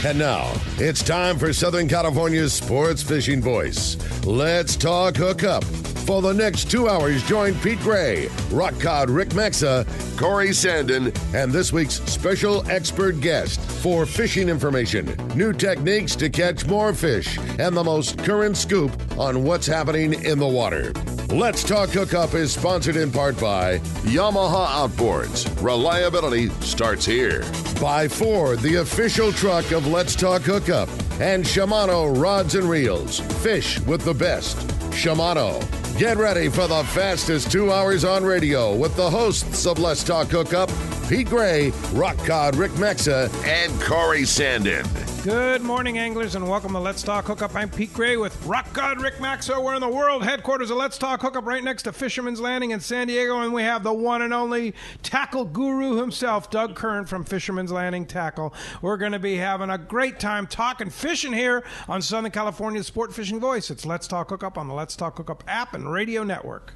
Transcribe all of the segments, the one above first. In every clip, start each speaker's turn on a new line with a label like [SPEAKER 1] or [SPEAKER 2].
[SPEAKER 1] And now, it's time for Southern California's sports fishing voice. Let's talk hookup. For the next 2 hours, join Pete Gray, Rock Cod Rick Maxa, Corey Sandin, and this week's special expert guest for fishing information, new techniques to catch more fish, and the most current scoop on what's happening in the water. Let's Talk Hookup is sponsored in part by Yamaha Outboards. Reliability starts here. By Ford, the official truck of Let's Talk Hookup. And Shimano Rods and Reels. Fish with the best. Shimano. Get ready for the fastest 2 hours on radio with the hosts of Let's Talk Hookup, Pete Gray, Rock Cod Rick Maxa, and Corey Sandin.
[SPEAKER 2] Good morning, anglers, and welcome to Let's Talk Hookup. I'm Pete Gray with Rock God Rick Maxa. We're in the world headquarters of Let's Talk Hookup right next to Fisherman's Landing in San Diego, and we have the one and only tackle guru himself, Doug Kern from Fisherman's Landing Tackle. We're going to be having a great time talking fishing here on Southern California's Sport Fishing Voice. It's Let's Talk Hookup on the Let's Talk Hookup app and radio network.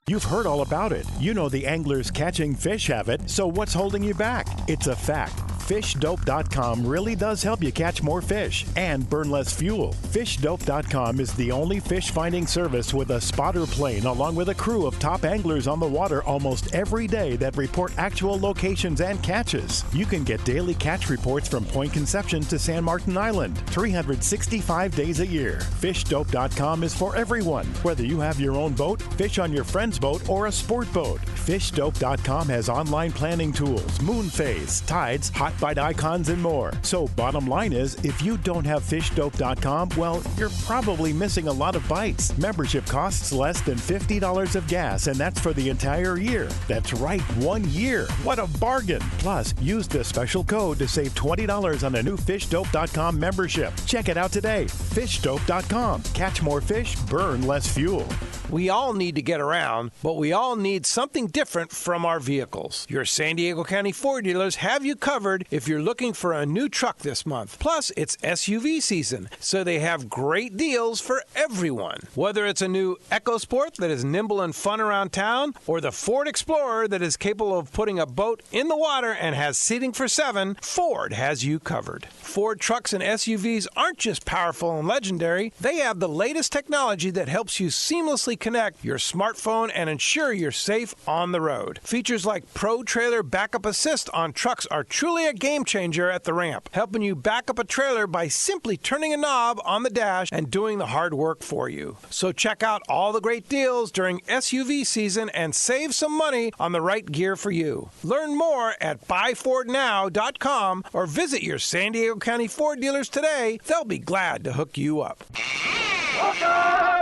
[SPEAKER 3] You've heard all about it. You know the anglers catching fish have it, so what's holding you back? It's a fact. FishDope.com really does help you catch more fish and burn less fuel. FishDope.com is the only fish finding service with a spotter plane along with a crew of top anglers on the water almost every day that report actual locations and catches. You can get daily catch reports from Point Conception to San Martin Island, 365 days a year. FishDope.com is for everyone, whether you have your own boat, fish on your friend's boat, or a sport boat. FishDope.com has online planning tools, moon phase, tides, hot bite icons, and more. So bottom line is, if you don't have FishDope.com, well, you're probably missing a lot of bites. Membership costs less than $50 of gas, and that's for the entire year. That's right, 1 year. What a bargain. Plus, use the special code to save $20 on a new FishDope.com membership. Check it out today. FishDope.com. Catch more fish, burn less fuel.
[SPEAKER 2] We all need to get around, but we all need something different from our vehicles. Your San Diego County Ford dealers have you covered if you're looking for a new truck this month. Plus, it's SUV season, so they have great deals for everyone. Whether it's a new EcoSport that is nimble and fun around town, or the Ford Explorer that is capable of putting a boat in the water and has seating for 7, Ford has you covered. Ford trucks and SUVs aren't just powerful and legendary. They have the latest technology that helps you seamlessly connect your smartphone and ensure you're safe on the road. Features like Pro Trailer Backup Assist on trucks are truly a game changer at the ramp, helping you back up a trailer by simply turning a knob on the dash and doing the hard work for you. So check out all the great deals during SUV season and save some money on the right gear for you. Learn more at buyfordnow.com or visit your San Diego County Ford dealers today. They'll be glad to hook you up.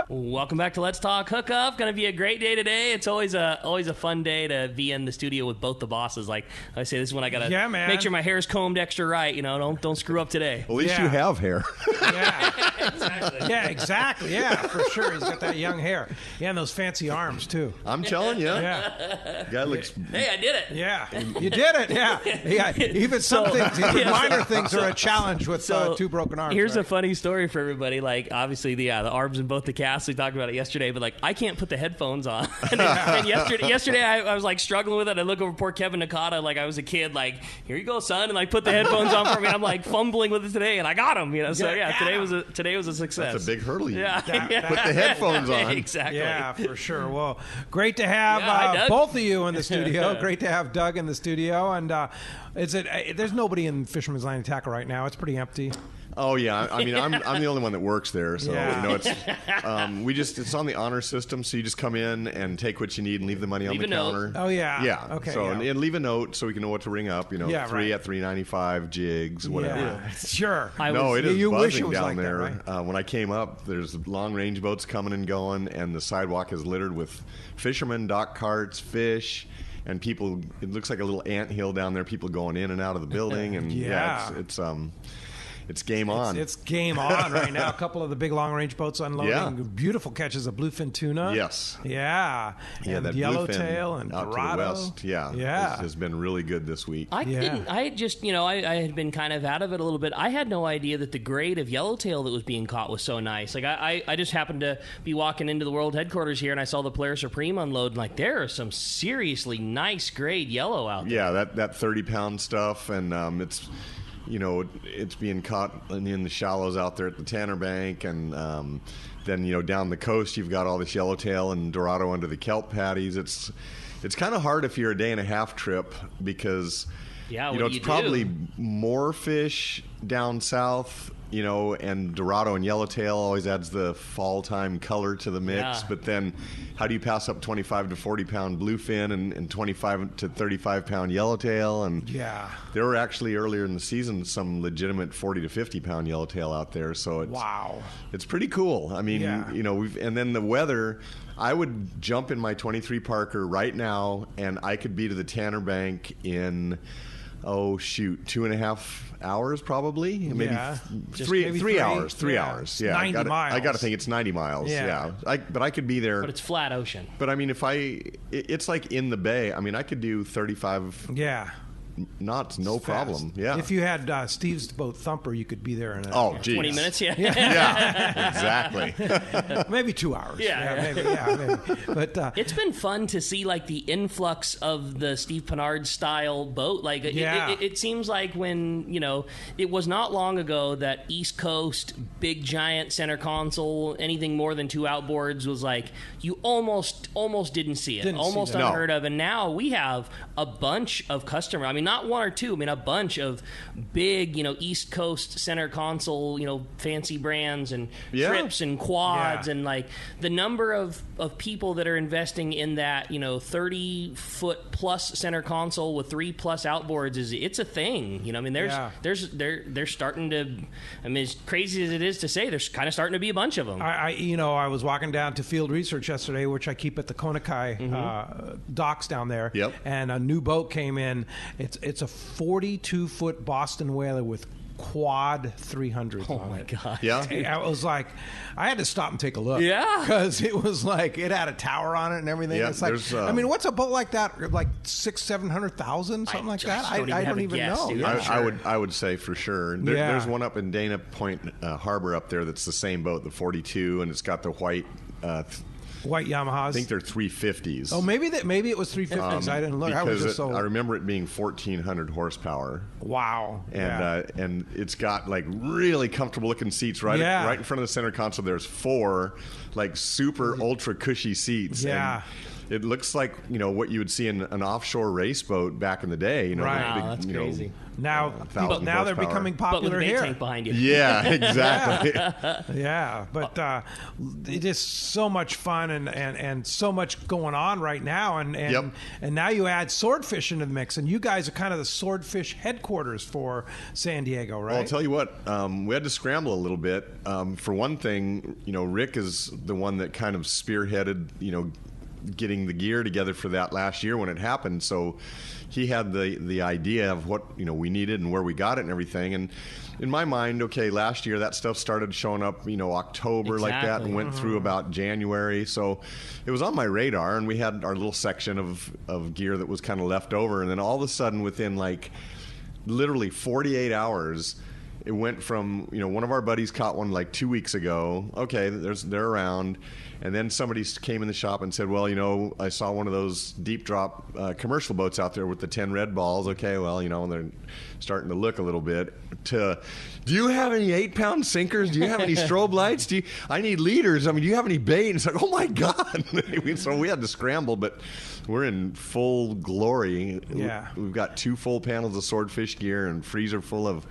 [SPEAKER 4] Welcome back to Let's Talk Hookup. Going to be a great day today. It's always a fun day to be in the studio with both the bosses. Like I say, this is when I got to make sure my hair is combed extra right. You know, don't screw up today.
[SPEAKER 5] At least you have hair.
[SPEAKER 2] Yeah.
[SPEAKER 4] Exactly.
[SPEAKER 2] Yeah, exactly. Yeah, for sure. He's got that young hair. Yeah, and those fancy arms, too.
[SPEAKER 5] I'm telling you.
[SPEAKER 2] Yeah.
[SPEAKER 5] Guy looks...
[SPEAKER 4] Hey, I did it.
[SPEAKER 2] Yeah, you did it. Yeah. Even some things, even minor things are a challenge with two broken arms.
[SPEAKER 4] Here's a funny story for everybody. Like, obviously, the arms in both the casts. We talked about it yesterday, but like, I can't put the headphones on. and yesterday I was like struggling with it. I look over poor Kevin Nakata like I was a kid. Like, here you go, son, and like put the headphones on for me. I'm like fumbling with it today, and I got him. You know, so today was a success.
[SPEAKER 5] That's a big hurdle.
[SPEAKER 4] Yeah.
[SPEAKER 5] Put the headphones on.
[SPEAKER 4] Exactly.
[SPEAKER 2] Yeah, for sure. Well, great to have both of you in the studio. Great to have Doug in the studio. And there's nobody in Fisherman's Landing Tackle right now. It's pretty empty.
[SPEAKER 5] Oh yeah, I mean I'm the only one that works there, so
[SPEAKER 2] Yeah.
[SPEAKER 5] you know it's on the honor system, so you just come in and take what you need and leave the money on the counter.
[SPEAKER 2] Oh yeah,
[SPEAKER 5] yeah.
[SPEAKER 2] Okay,
[SPEAKER 5] so and leave a note so we can know what to ring up. You know, three at $3.95 jigs, whatever.
[SPEAKER 2] Yeah. Sure.
[SPEAKER 5] It is
[SPEAKER 2] you
[SPEAKER 5] buzzing
[SPEAKER 2] wish it was
[SPEAKER 5] down
[SPEAKER 2] like
[SPEAKER 5] there.
[SPEAKER 2] That, right?
[SPEAKER 5] When I came up, there's long range boats coming and going, and the sidewalk is littered with fishermen, dock carts, fish. And people, it looks like a little anthill down there. People going in and out of the building, and it's game on.
[SPEAKER 2] It's game on right now. A couple of the big long-range boats unloading.
[SPEAKER 5] Yeah.
[SPEAKER 2] Beautiful catches of bluefin tuna.
[SPEAKER 5] Yes.
[SPEAKER 2] Yeah.
[SPEAKER 5] Yeah,
[SPEAKER 2] and
[SPEAKER 5] that
[SPEAKER 2] yellowtail and
[SPEAKER 5] out
[SPEAKER 2] dorado.
[SPEAKER 5] to the west. Yeah. Has been really good this week.
[SPEAKER 4] I had been kind of out of it a little bit. I had no idea that the grade of yellowtail that was being caught was so nice. Like I just happened to be walking into the world headquarters here, and I saw the Polaris Supreme unload, and like there are some seriously nice grade yellow out there.
[SPEAKER 5] Yeah, that 30-pound stuff, and it's it's being caught in the shallows out there at the Tanner Bank, and then down the coast you've got all this yellowtail and Dorado under the kelp patties. It's kind of hard if you're a day and a half trip because it's probably more fish down south. And Dorado and yellowtail always adds the fall time color to the mix.
[SPEAKER 4] Yeah.
[SPEAKER 5] But then how do you pass up 25 to 40 pound bluefin and 25 to 35 pound yellowtail? And there were actually earlier in the season some legitimate 40 to 50 pound yellowtail out there. So it's pretty cool. I mean, and then the weather, I would jump in my 23 Parker right now and I could be to the Tanner Bank in 2.5 hours probably, maybe three hours.
[SPEAKER 2] 90 miles.
[SPEAKER 5] I got to think it's 90 miles. But I could be there.
[SPEAKER 4] But it's flat ocean.
[SPEAKER 5] But I mean, it's like in the bay. I mean, I could do 35 knots, no problem. Yeah.
[SPEAKER 2] If you had Steve's boat Thumper, you could be there in
[SPEAKER 4] 20 minutes. Yeah,
[SPEAKER 5] exactly.
[SPEAKER 2] Maybe 2 hours. Maybe. But
[SPEAKER 4] it's been fun to see like the influx of the Steve Pennard style boat. Like it seems like when it was not long ago that East Coast big giant center console, anything more than 2 outboards was like you almost didn't see it, almost unheard of. And now we have a bunch of customers. I mean, not one or two. I mean, a bunch of big, East Coast center console, fancy brands and trips and quads and like the number of people that are investing in that, 30-foot plus center console with 3+ outboards it's a thing. I mean, they're starting to. I mean, as crazy as it is to say, there's kind of starting to be a bunch of them.
[SPEAKER 2] I was walking down to Field Research yesterday, which I keep at the Konakai docks down there.
[SPEAKER 5] Yep.
[SPEAKER 2] And a new boat came in. It's a 42-foot Boston Whaler with quad 300s on it.
[SPEAKER 4] Oh my god!
[SPEAKER 5] Yeah,
[SPEAKER 2] I was like, I had to stop and take a look.
[SPEAKER 4] Yeah,
[SPEAKER 2] because it was like it had a tower on it and everything.
[SPEAKER 5] Yeah,
[SPEAKER 2] it's like, I mean, what's a boat like that? Like 600,000-700,000, something like that. I don't even know.
[SPEAKER 4] Dude.
[SPEAKER 5] I would say for sure. There's one up in Dana Point Harbor up there that's the same boat, the 42, and it's got the white.
[SPEAKER 2] White Yamahas.
[SPEAKER 5] I think they're 350s.
[SPEAKER 2] Oh, maybe it was 350s. I didn't look. I was just
[SPEAKER 5] I remember it being 1,400 horsepower.
[SPEAKER 2] Wow.
[SPEAKER 5] And it's got like really comfortable looking seats right in front of the center console. There's 4 like super ultra cushy seats.
[SPEAKER 2] Yeah.
[SPEAKER 5] And it looks like what you would see in an offshore race boat back in the day.
[SPEAKER 4] Right. Wow, that's crazy.
[SPEAKER 2] Now they're becoming popular
[SPEAKER 4] big
[SPEAKER 2] here.
[SPEAKER 4] tank behind you.
[SPEAKER 5] Yeah, exactly.
[SPEAKER 2] But it is so much fun and so much going on right now, and now you add swordfish into the mix, and you guys are kind of the swordfish headquarters for San Diego, right?
[SPEAKER 5] Well, I'll tell you what, we had to scramble a little bit. For one thing, Rick is the one that kind of spearheaded, getting the gear together for that last year when it happened. So he had the idea of what we needed and where we got it and everything. And in my mind, last year that stuff started showing up October like that and went through about January. So it was on my radar, and we had our little section of gear that was kind of left over. And then all of a sudden, within like literally 48 hours, it went from one of our buddies caught one like 2 weeks ago. Okay, they're around. And then somebody came in the shop and said, well, I saw one of those deep drop commercial boats out there with the 10 red balls. Okay, well, they're starting to look a little bit. Do you have any 8-pound sinkers? Do you have any strobe lights? I need leaders. I mean, do you have any bait? And it's like, oh my God. So we had to scramble, but we're in full glory.
[SPEAKER 2] Yeah.
[SPEAKER 5] We've got 2 full panels of swordfish gear and freezer full of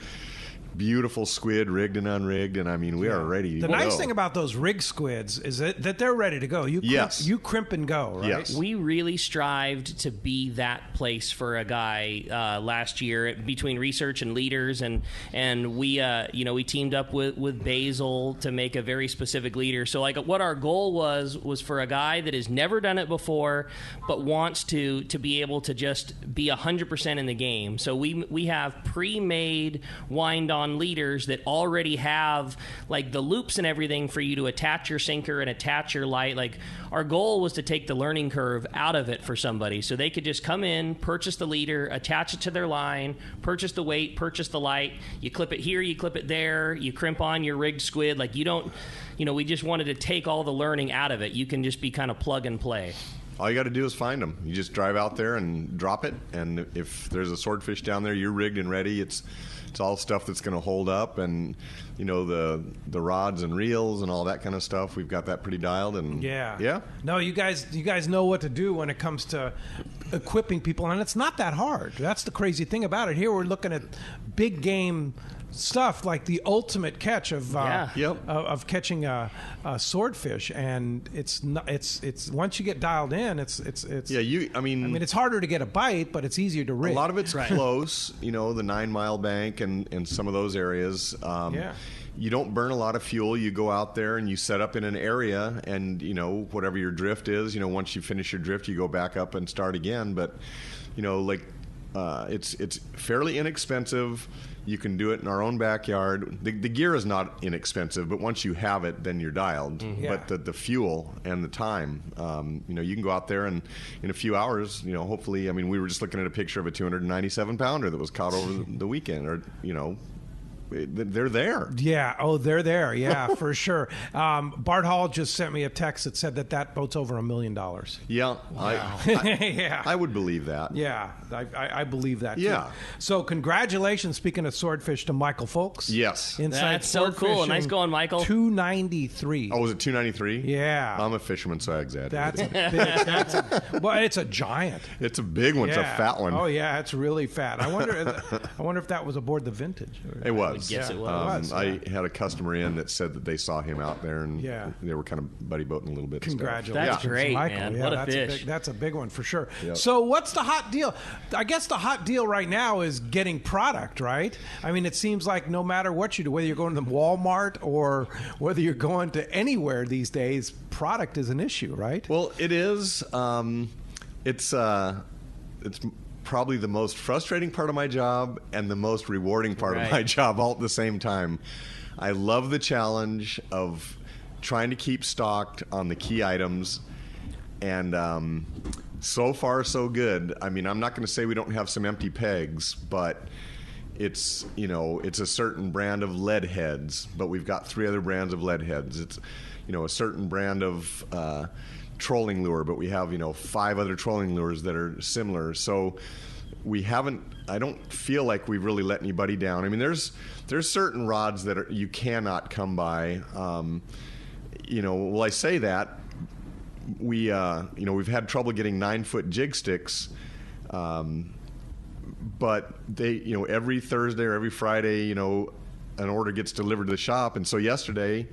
[SPEAKER 5] beautiful squid, rigged and unrigged, and I mean, we are ready to go.
[SPEAKER 2] The nice thing about those rigged squids is that they're ready to go. You crimp and go, right?
[SPEAKER 5] Yes.
[SPEAKER 4] We really strived to be that place for a guy last year between research and leaders, and we we teamed up with Basil to make a very specific leader. So like what our goal was for a guy that has never done it before but wants to be able to just be 100% in the game. So we have pre-made wind-on leaders that already have like the loops and everything for you to attach your sinker and attach your light. Like our goal was to take the learning curve out of it for somebody so they could just come in, purchase the leader, attach it to their line, purchase the weight, purchase the light. You clip it here, you clip it there, you crimp on your rigged squid. Like we just wanted to take all the learning out of it. You can just be kind of plug and play.
[SPEAKER 5] All you got to do is find them. You just drive out there and drop it, and if there's a swordfish down there, you're rigged and ready. It's It's all stuff that's going to hold up, and the rods and reels and all that kind of stuff. We've got that pretty dialed, and
[SPEAKER 2] yeah. No, you guys know what to do when it comes to equipping people, and it's not that hard. That's the crazy thing about it. Here we're looking at big game stuff like the ultimate catch of catching a swordfish, and it's once you get dialed in, it's I mean it's harder to get a bite, but it's easier to rig.
[SPEAKER 5] A lot of it's close, the 9 Mile Bank and some of those areas. You don't burn a lot of fuel. You go out there and you set up in an area, and whatever your drift is, once you finish your drift, you go back up and start again. But it's fairly inexpensive. You can do it in our own backyard. The gear is not inexpensive, but once you have it, then you're dialed. But the fuel and the time, you can go out there and in a few hours, hopefully, we were just looking at a picture of a 297-pounder that was caught over the weekend, or, they're there.
[SPEAKER 2] Yeah. Oh, they're there. Yeah, for sure. Bart Hall just sent me a text that said that boat's over $1 million.
[SPEAKER 5] Yeah.
[SPEAKER 2] Wow.
[SPEAKER 5] I would believe that.
[SPEAKER 2] Yeah. I believe that, too.
[SPEAKER 5] Yeah.
[SPEAKER 2] So congratulations, speaking of swordfish, to Michael Folks.
[SPEAKER 5] Yes.
[SPEAKER 4] That's so cool. Nice going, Michael.
[SPEAKER 2] 293.
[SPEAKER 5] Oh, was it 293?
[SPEAKER 2] Yeah.
[SPEAKER 5] I'm a fisherman, so I exaggerated.
[SPEAKER 2] That's well, it's a giant.
[SPEAKER 5] It's a big one.
[SPEAKER 2] Yeah.
[SPEAKER 5] It's a fat one.
[SPEAKER 2] Oh, yeah. It's really fat. I wonder if that was aboard the Vintage.
[SPEAKER 5] It was.
[SPEAKER 4] Yes, it was.
[SPEAKER 5] I had a customer in that said that they saw him out there, and they were kind of buddy boating a little bit.
[SPEAKER 2] Congratulations.
[SPEAKER 4] That's great,
[SPEAKER 2] Michael.
[SPEAKER 4] man.
[SPEAKER 2] Yeah,
[SPEAKER 4] What a fish.
[SPEAKER 2] That's a big one for sure.
[SPEAKER 5] Yep.
[SPEAKER 2] So what's the hot deal? I guess the hot deal right now is getting product, right? It seems like no matter what you do, whether you're going to Walmart or whether you're going to anywhere these days, product is an issue, right?
[SPEAKER 5] Well, it is. It's probably the most frustrating part of my job and the most rewarding part of my job all at the same time. I love the challenge of trying to keep stocked on the key items, and so far so good. I'm not going to say we don't have some empty pegs, but it's a certain brand of lead heads, but we've got 3 other brands of lead heads. It's a certain brand of trolling lure, but we have 5 other trolling lures that are similar. So I don't feel like we've really let anybody down. There's certain rods that you cannot come by. Well, I say that we've had trouble getting 9-foot jig sticks, but they every Thursday or every Friday an order gets delivered to the shop, and so yesterday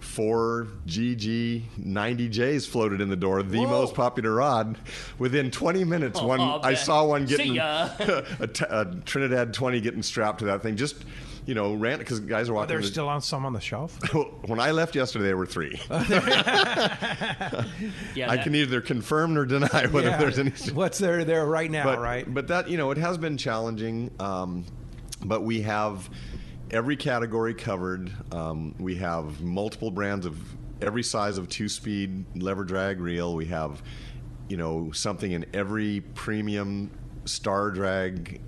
[SPEAKER 5] 4 GG 90Js floated in the door, the most popular rod. Within 20 minutes, I saw one getting a Trinidad 20 getting strapped to that thing. Just ran because guys are walking.
[SPEAKER 2] There's still on some on the shelf.
[SPEAKER 5] When I left yesterday, there were 3. I can either confirm or deny whether there's any.
[SPEAKER 2] What's there right now, right?
[SPEAKER 5] But that it has been challenging. But we have every category covered. We have multiple brands of every size of 2-speed lever drag reel. We have, something in every premium star drag,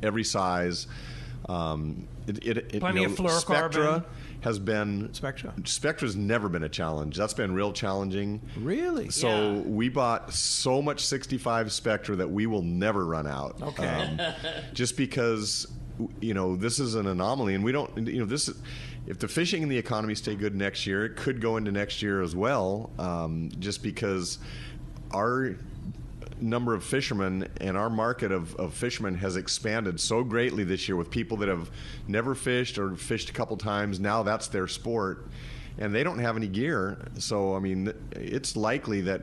[SPEAKER 5] every size.
[SPEAKER 2] Plenty of fluorocarbon.
[SPEAKER 5] Spectra has been.
[SPEAKER 2] Spectra's
[SPEAKER 5] never been a challenge. That's been real challenging.
[SPEAKER 2] Really?
[SPEAKER 5] So we bought so much 65 Spectra that we will never run out.
[SPEAKER 2] Okay.
[SPEAKER 5] Just because this is an anomaly, and we don't. This is, if the fishing and the economy stay good next year, it could go into next year as well. Just because our number of fishermen and our market of fishermen has expanded so greatly this year with people that have never fished or fished a couple times. Now that's their sport, and they don't have any gear. So it's likely that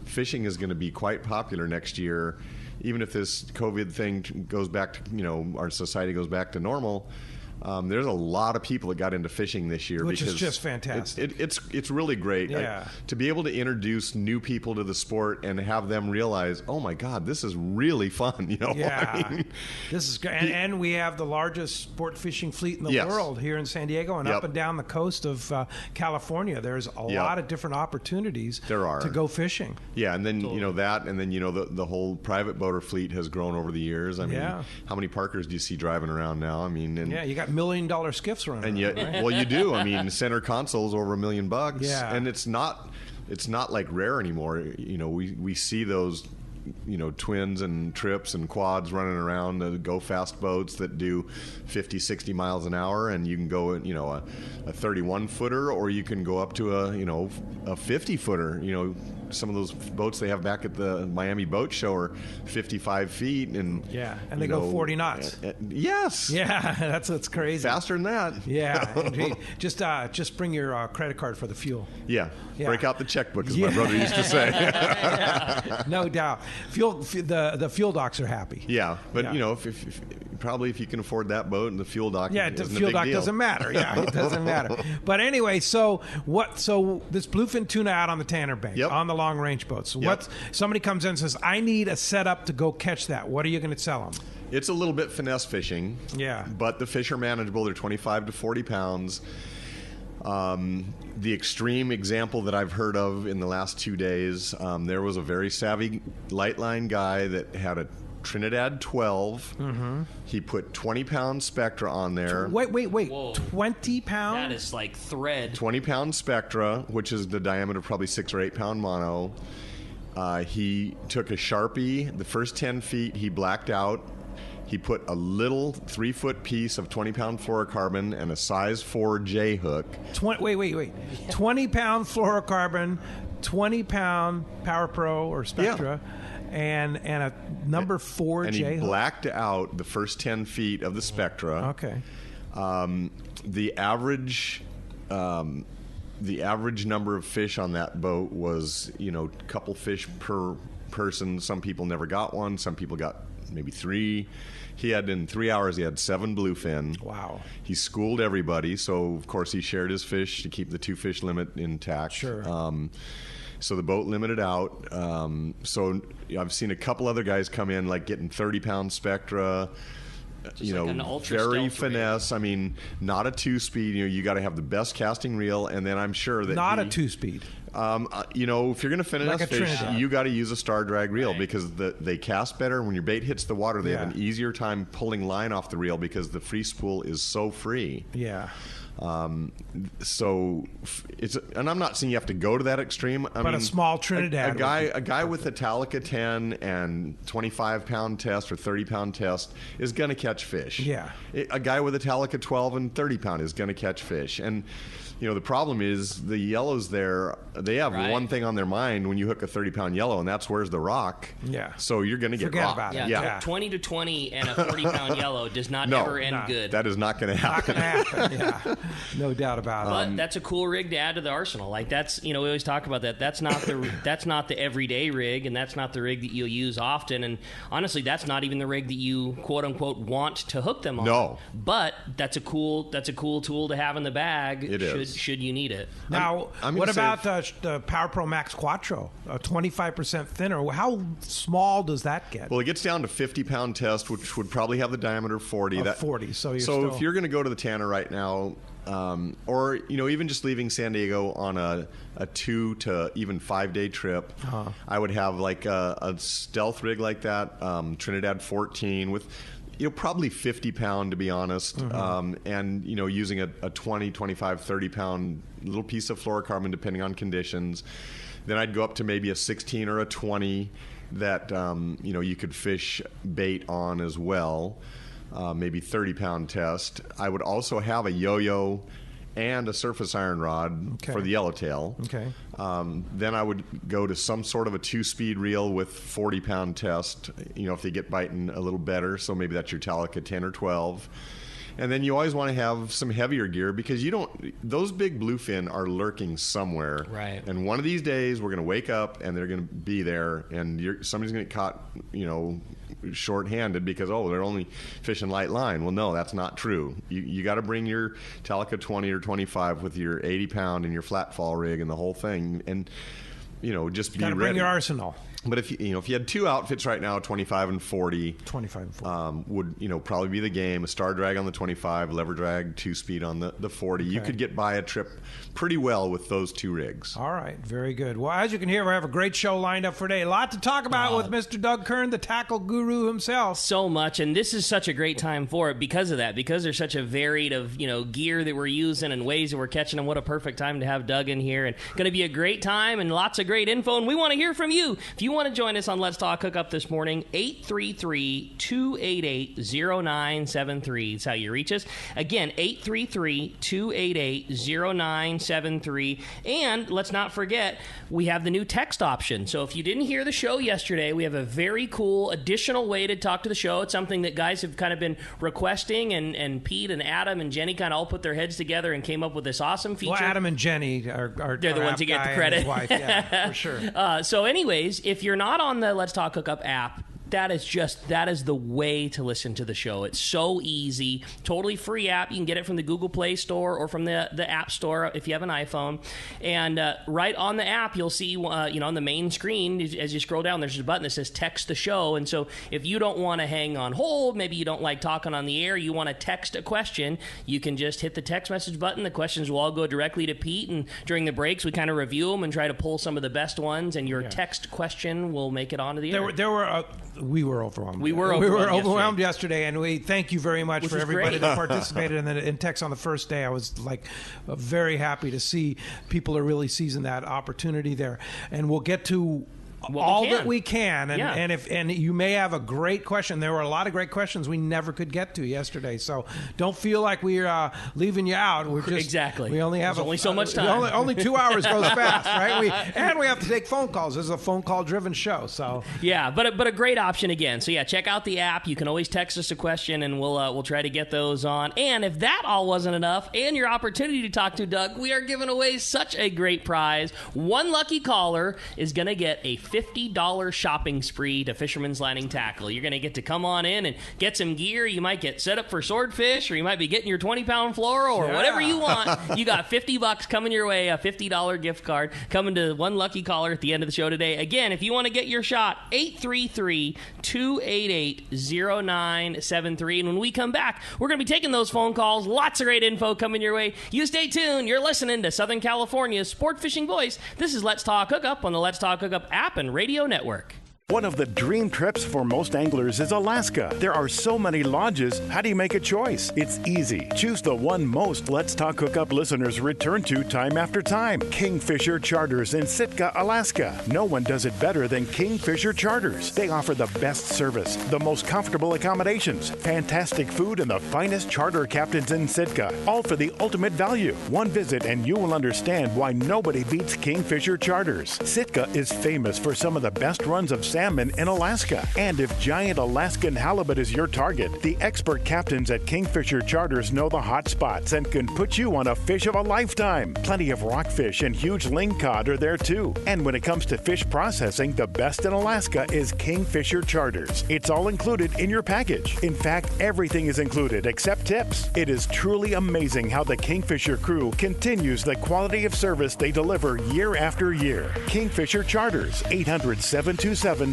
[SPEAKER 5] fishing is going to be quite popular next year. Even if this COVID thing goes back to, our society goes back to normal, there's a lot of people that got into fishing this year.
[SPEAKER 2] Which is just fantastic.
[SPEAKER 5] It's really great.
[SPEAKER 2] Yeah.
[SPEAKER 5] To be able to introduce new people to the sport and have them realize, oh my God, this is really fun.
[SPEAKER 2] Yeah. This is great. And we have the largest sport fishing fleet in the world here in San Diego and up and down the coast of California. There's a lot of different opportunities to go fishing.
[SPEAKER 5] Yeah, and then that, and then the whole private boater fleet has grown over the years. How many Parkers do you see driving around now?
[SPEAKER 2] You got $1 million skiffs running.
[SPEAKER 5] And yet,
[SPEAKER 2] right?
[SPEAKER 5] well, you do. Center console's over $1 million.
[SPEAKER 2] Yeah.
[SPEAKER 5] And it's not like rare anymore. We see those twins and trips and quads running around, the go fast boats that do 50, 60 miles an hour, and you can go, a 31 footer, or you can go up to a 50 footer. Some of those boats they have back at the Miami Boat Show are 55 feet, and
[SPEAKER 2] they go 40 knots.
[SPEAKER 5] Yes.
[SPEAKER 2] Yeah, that's crazy.
[SPEAKER 5] Faster than that.
[SPEAKER 2] Yeah. Just bring your credit card for the fuel.
[SPEAKER 5] Yeah. Break out the checkbook, as my brother used to say.
[SPEAKER 2] No doubt. The fuel docks are happy.
[SPEAKER 5] Yeah, but if you can afford that boat and the fuel dock,
[SPEAKER 2] the fuel dock doesn't matter. Yeah, it doesn't matter. But anyway, so this bluefin tuna out on the Tanner Bank on the long range boats. Somebody comes in and says, I need a setup to go catch that. What are you going to sell them?
[SPEAKER 5] It's a little bit finesse fishing.
[SPEAKER 2] Yeah.
[SPEAKER 5] But the fish are manageable. They're 25 to 40 pounds. The extreme example that I've heard of in the last 2 days, there was a very savvy light line guy that had a Trinidad 12. Mm-hmm. He put 20-pound Spectra on there.
[SPEAKER 2] Wait.
[SPEAKER 4] Whoa.
[SPEAKER 2] 20 pounds?
[SPEAKER 4] That is like thread.
[SPEAKER 5] 20-pound Spectra, which is the diameter of probably 6 or 8 pound mono. He took a Sharpie. The first 10 feet, he blacked out. He put a little 3-foot piece of 20-pound fluorocarbon and a size 4 J hook.
[SPEAKER 2] Wait. 20-pound fluorocarbon, 20-pound Power Pro or Spectra. Yeah. And a number 4
[SPEAKER 5] and
[SPEAKER 2] J hook.
[SPEAKER 5] And he blacked out the first 10 feet of the Spectra.
[SPEAKER 2] Okay.
[SPEAKER 5] The average number of fish on that boat was, a couple fish per person. Some people never got one. Some people got maybe 3. He had, in 3 hours, he had 7 bluefin.
[SPEAKER 2] Wow.
[SPEAKER 5] He schooled everybody. So, of course, he shared his fish to keep the 2-fish limit intact.
[SPEAKER 2] Sure.
[SPEAKER 5] So the boat limited out. So I've seen a couple other guys come in, like getting 30-pound Spectra.
[SPEAKER 4] Like
[SPEAKER 5] very finesse. Rig. I mean, not a 2-speed. You got to have the best casting reel, and then I'm sure that
[SPEAKER 2] not a 2-speed.
[SPEAKER 5] If you're going to finesse
[SPEAKER 2] like
[SPEAKER 5] fish, you got to use a star drag reel because they cast better. When your bait hits the water, they have an easier time pulling line off the reel because the free spool is so free.
[SPEAKER 2] Yeah.
[SPEAKER 5] So it's, and I'm not saying you have to go to that extreme. I mean,
[SPEAKER 2] a small Trinidad.
[SPEAKER 5] A guy with a Talica 10 and 25-pound test or 30-pound test is going to catch fish.
[SPEAKER 2] Yeah.
[SPEAKER 5] A guy with a Talica 12 and 30-pound is going to catch fish. And the problem is the yellows there, they have one thing on their mind when you hook a 30-pound yellow, and that's where's the rock.
[SPEAKER 2] Yeah.
[SPEAKER 5] So you're going to get rocked.
[SPEAKER 2] About it.
[SPEAKER 4] Yeah. 20 to 20 and a 40-pound yellow does not ever end good.
[SPEAKER 5] That is not going to happen.
[SPEAKER 2] Not going to happen, yeah. No doubt about it.
[SPEAKER 4] But that's a cool rig to add to the arsenal. Like that's, we always talk about that. That's not the everyday rig, and that's not the rig that you'll use often. And honestly, that's not even the rig that you quote unquote want to hook them on.
[SPEAKER 5] No.
[SPEAKER 4] But that's a cool tool to have in the bag.
[SPEAKER 5] It is.
[SPEAKER 4] Should you need it.
[SPEAKER 2] Now, what about the Power Pro Max Quattro? 25% thinner. How small does that get?
[SPEAKER 5] Well, it gets down to 50-pound test, which would probably have the diameter of 40.
[SPEAKER 2] 40. So
[SPEAKER 5] if you're going to go to the Tanner right now, or even just leaving San Diego on a 2 to even 5 day trip, I would have like a stealth rig like that, Trinidad 14 with probably 50-pound to be honest, and using a 20, 25, 30-pound little piece of fluorocarbon depending on conditions. Then I'd go up to maybe a 16 or a 20 that you could fish bait on as well. Maybe 30-pound test. I would also have a yo-yo and a surface iron rod for the yellowtail.
[SPEAKER 2] Okay.
[SPEAKER 5] Then I would go to some sort of a 2-speed reel with 40-pound test, if they get biting a little better. So maybe that's your Talica 10 or 12. And then you always want to have some heavier gear because those big bluefin are lurking somewhere.
[SPEAKER 4] Right.
[SPEAKER 5] And one of these days we're going to wake up and they're going to be there and somebody's going to get caught, short-handed because, they're only fishing light line. Well, no, that's not true. You got to bring your Talica 20 or 25 with your 80-pound and your flat fall rig and the whole thing and, just be ready.
[SPEAKER 2] Got to bring your arsenal.
[SPEAKER 5] But if you had 2 outfits right now, 25 and 40, would probably be the game. A star drag on the 25, lever drag 2-speed on the 40. Okay. You could get by a trip pretty well with those 2 rigs.
[SPEAKER 2] All right, very good. Well, as you can hear, we have a great show lined up for today. A lot to talk about with Mr. Doug Kern, the tackle guru himself.
[SPEAKER 4] So much, and this is such a great time for it because of that. Because there's such a varied of gear that we're using and ways that we're catching them. What a perfect time to have Doug in here, and going to be a great time and lots of great info. And we want to hear from you. If you want to join us on Let's Talk Hookup this morning, 833-288-0973. That's how you reach us. Again, 833-288-0973. And let's not forget, we have the new text option. So if you didn't hear the show yesterday, we have a very cool additional way to talk to the show. It's something that guys have kind of been requesting, and Pete and Adam and Jenny kind of all put their heads together and came up with this awesome feature.
[SPEAKER 2] Well, Adam and Jenny are
[SPEAKER 4] they're the ones who get the credit.
[SPEAKER 2] His wife. Yeah, for sure.
[SPEAKER 4] So anyways, if you're not on the Let's Talk Hookup app, that is the way to listen to the show. It's so easy. Totally free app. You can get it from the Google Play Store or from the App Store if you have an iPhone. And right on the app, you'll see, on the main screen, as you scroll down, there's a button that says text the show. And so if you don't want to hang on hold, maybe you don't like talking on the air, you want to text a question, you can just hit the text message button. The questions will all go directly to Pete. And during the breaks, we kind of review them and try to pull some of the best ones. And your text question will make it onto the air.
[SPEAKER 2] We were overwhelmed.
[SPEAKER 4] We were overwhelmed
[SPEAKER 2] yesterday, and we thank you very much for everybody that participated in text on the first day. I was very happy to see people are really seizing that opportunity there, and we'll get to all that we can, and you may have a great question. There were a lot of great questions we never could get to yesterday, so don't feel like we're leaving you out. We're just we only have
[SPEAKER 4] only so much time.
[SPEAKER 2] Only 2 hours goes fast, right? We have to take phone calls. This is a phone call driven show, so
[SPEAKER 4] but a great option again. So check out the app. You can always text us a question, and we'll try to get those on. And if that all wasn't enough, and your opportunity to talk to Doug, we are giving away such a great prize. One lucky caller is going to get a $50 shopping spree to Fisherman's Landing Tackle. You're going to get to come on in and get some gear. You might get set up for swordfish, or you might be getting your 20-pound fluoro, or whatever you want. You got $50 coming your way, a $50 gift card coming to one lucky caller at the end of the show today. Again, if you want to get your shot, 833-288-0973. And when we come back, we're going to be taking those phone calls. Lots of great info coming your way. You stay tuned. You're listening to Southern California's sport fishing voice. This is Let's Talk Hookup on the Let's Talk Hookup app and radio network.
[SPEAKER 3] One of the dream trips for most anglers is Alaska. There are so many lodges. How do you make a choice? It's easy. Choose the one most Let's Talk Hookup listeners return to time after time. Kingfisher Charters in Sitka, Alaska. No one does it better than Kingfisher Charters. They offer the best service, the most comfortable accommodations, fantastic food, and the finest charter captains in Sitka. All for the ultimate value. One visit and you will understand why nobody beats Kingfisher Charters. Sitka is famous for some of the best runs of salmon in Alaska. And if giant Alaskan halibut is your target, the expert captains at Kingfisher Charters know the hot spots and can put you on a fish of a lifetime. Plenty of rockfish and huge lingcod are there too. And when it comes to fish processing, the best in Alaska is Kingfisher Charters. It's all included in your package. In fact, everything is included except tips. It is truly amazing how the Kingfisher crew continues the quality of service they deliver year after year. Kingfisher Charters, 800-727-6136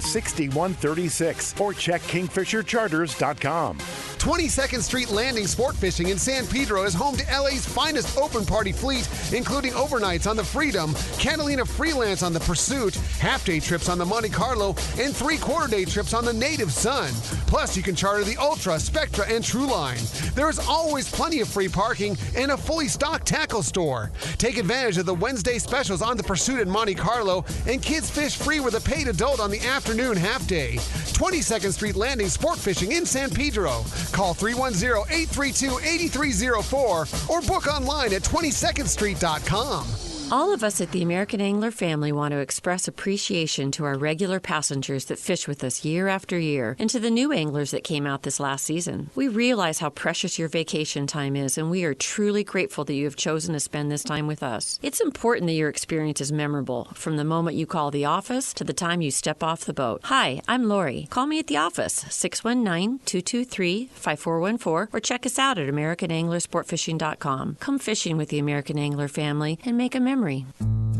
[SPEAKER 3] or check kingfishercharters.com.
[SPEAKER 6] 22nd Street Landing Sport Fishing in San Pedro is home to LA's finest open party fleet, including overnights on the Freedom, Catalina Freelance on the Pursuit, half-day trips on the Monte Carlo, and 3/4-day trips on the Native Sun. Plus, you can charter the Ultra, Spectra, and True Line. There is always plenty of free parking and a fully stocked tackle store. Take advantage of the Wednesday specials on the Pursuit and Monte Carlo, and kids fish free with a paid adult on the afternoon half-day. 22nd Street Landing Sport Fishing in San Pedro. Call 310-832-8304 or book online at 22ndstreet.com.
[SPEAKER 7] All of us at the American Angler family want to express appreciation to our regular passengers that fish with us year after year and to the new anglers that came out this last season. We realize how precious your vacation time is, and we are truly grateful that you have chosen to spend this time with us. It's important that your experience is memorable, from the moment you call the office to the time you step off the boat. Hi, I'm Lori. Call me at the office, 619-223-5414, or check us out at AmericanAnglerSportFishing.com. Come fishing with the American Angler family and make a memory.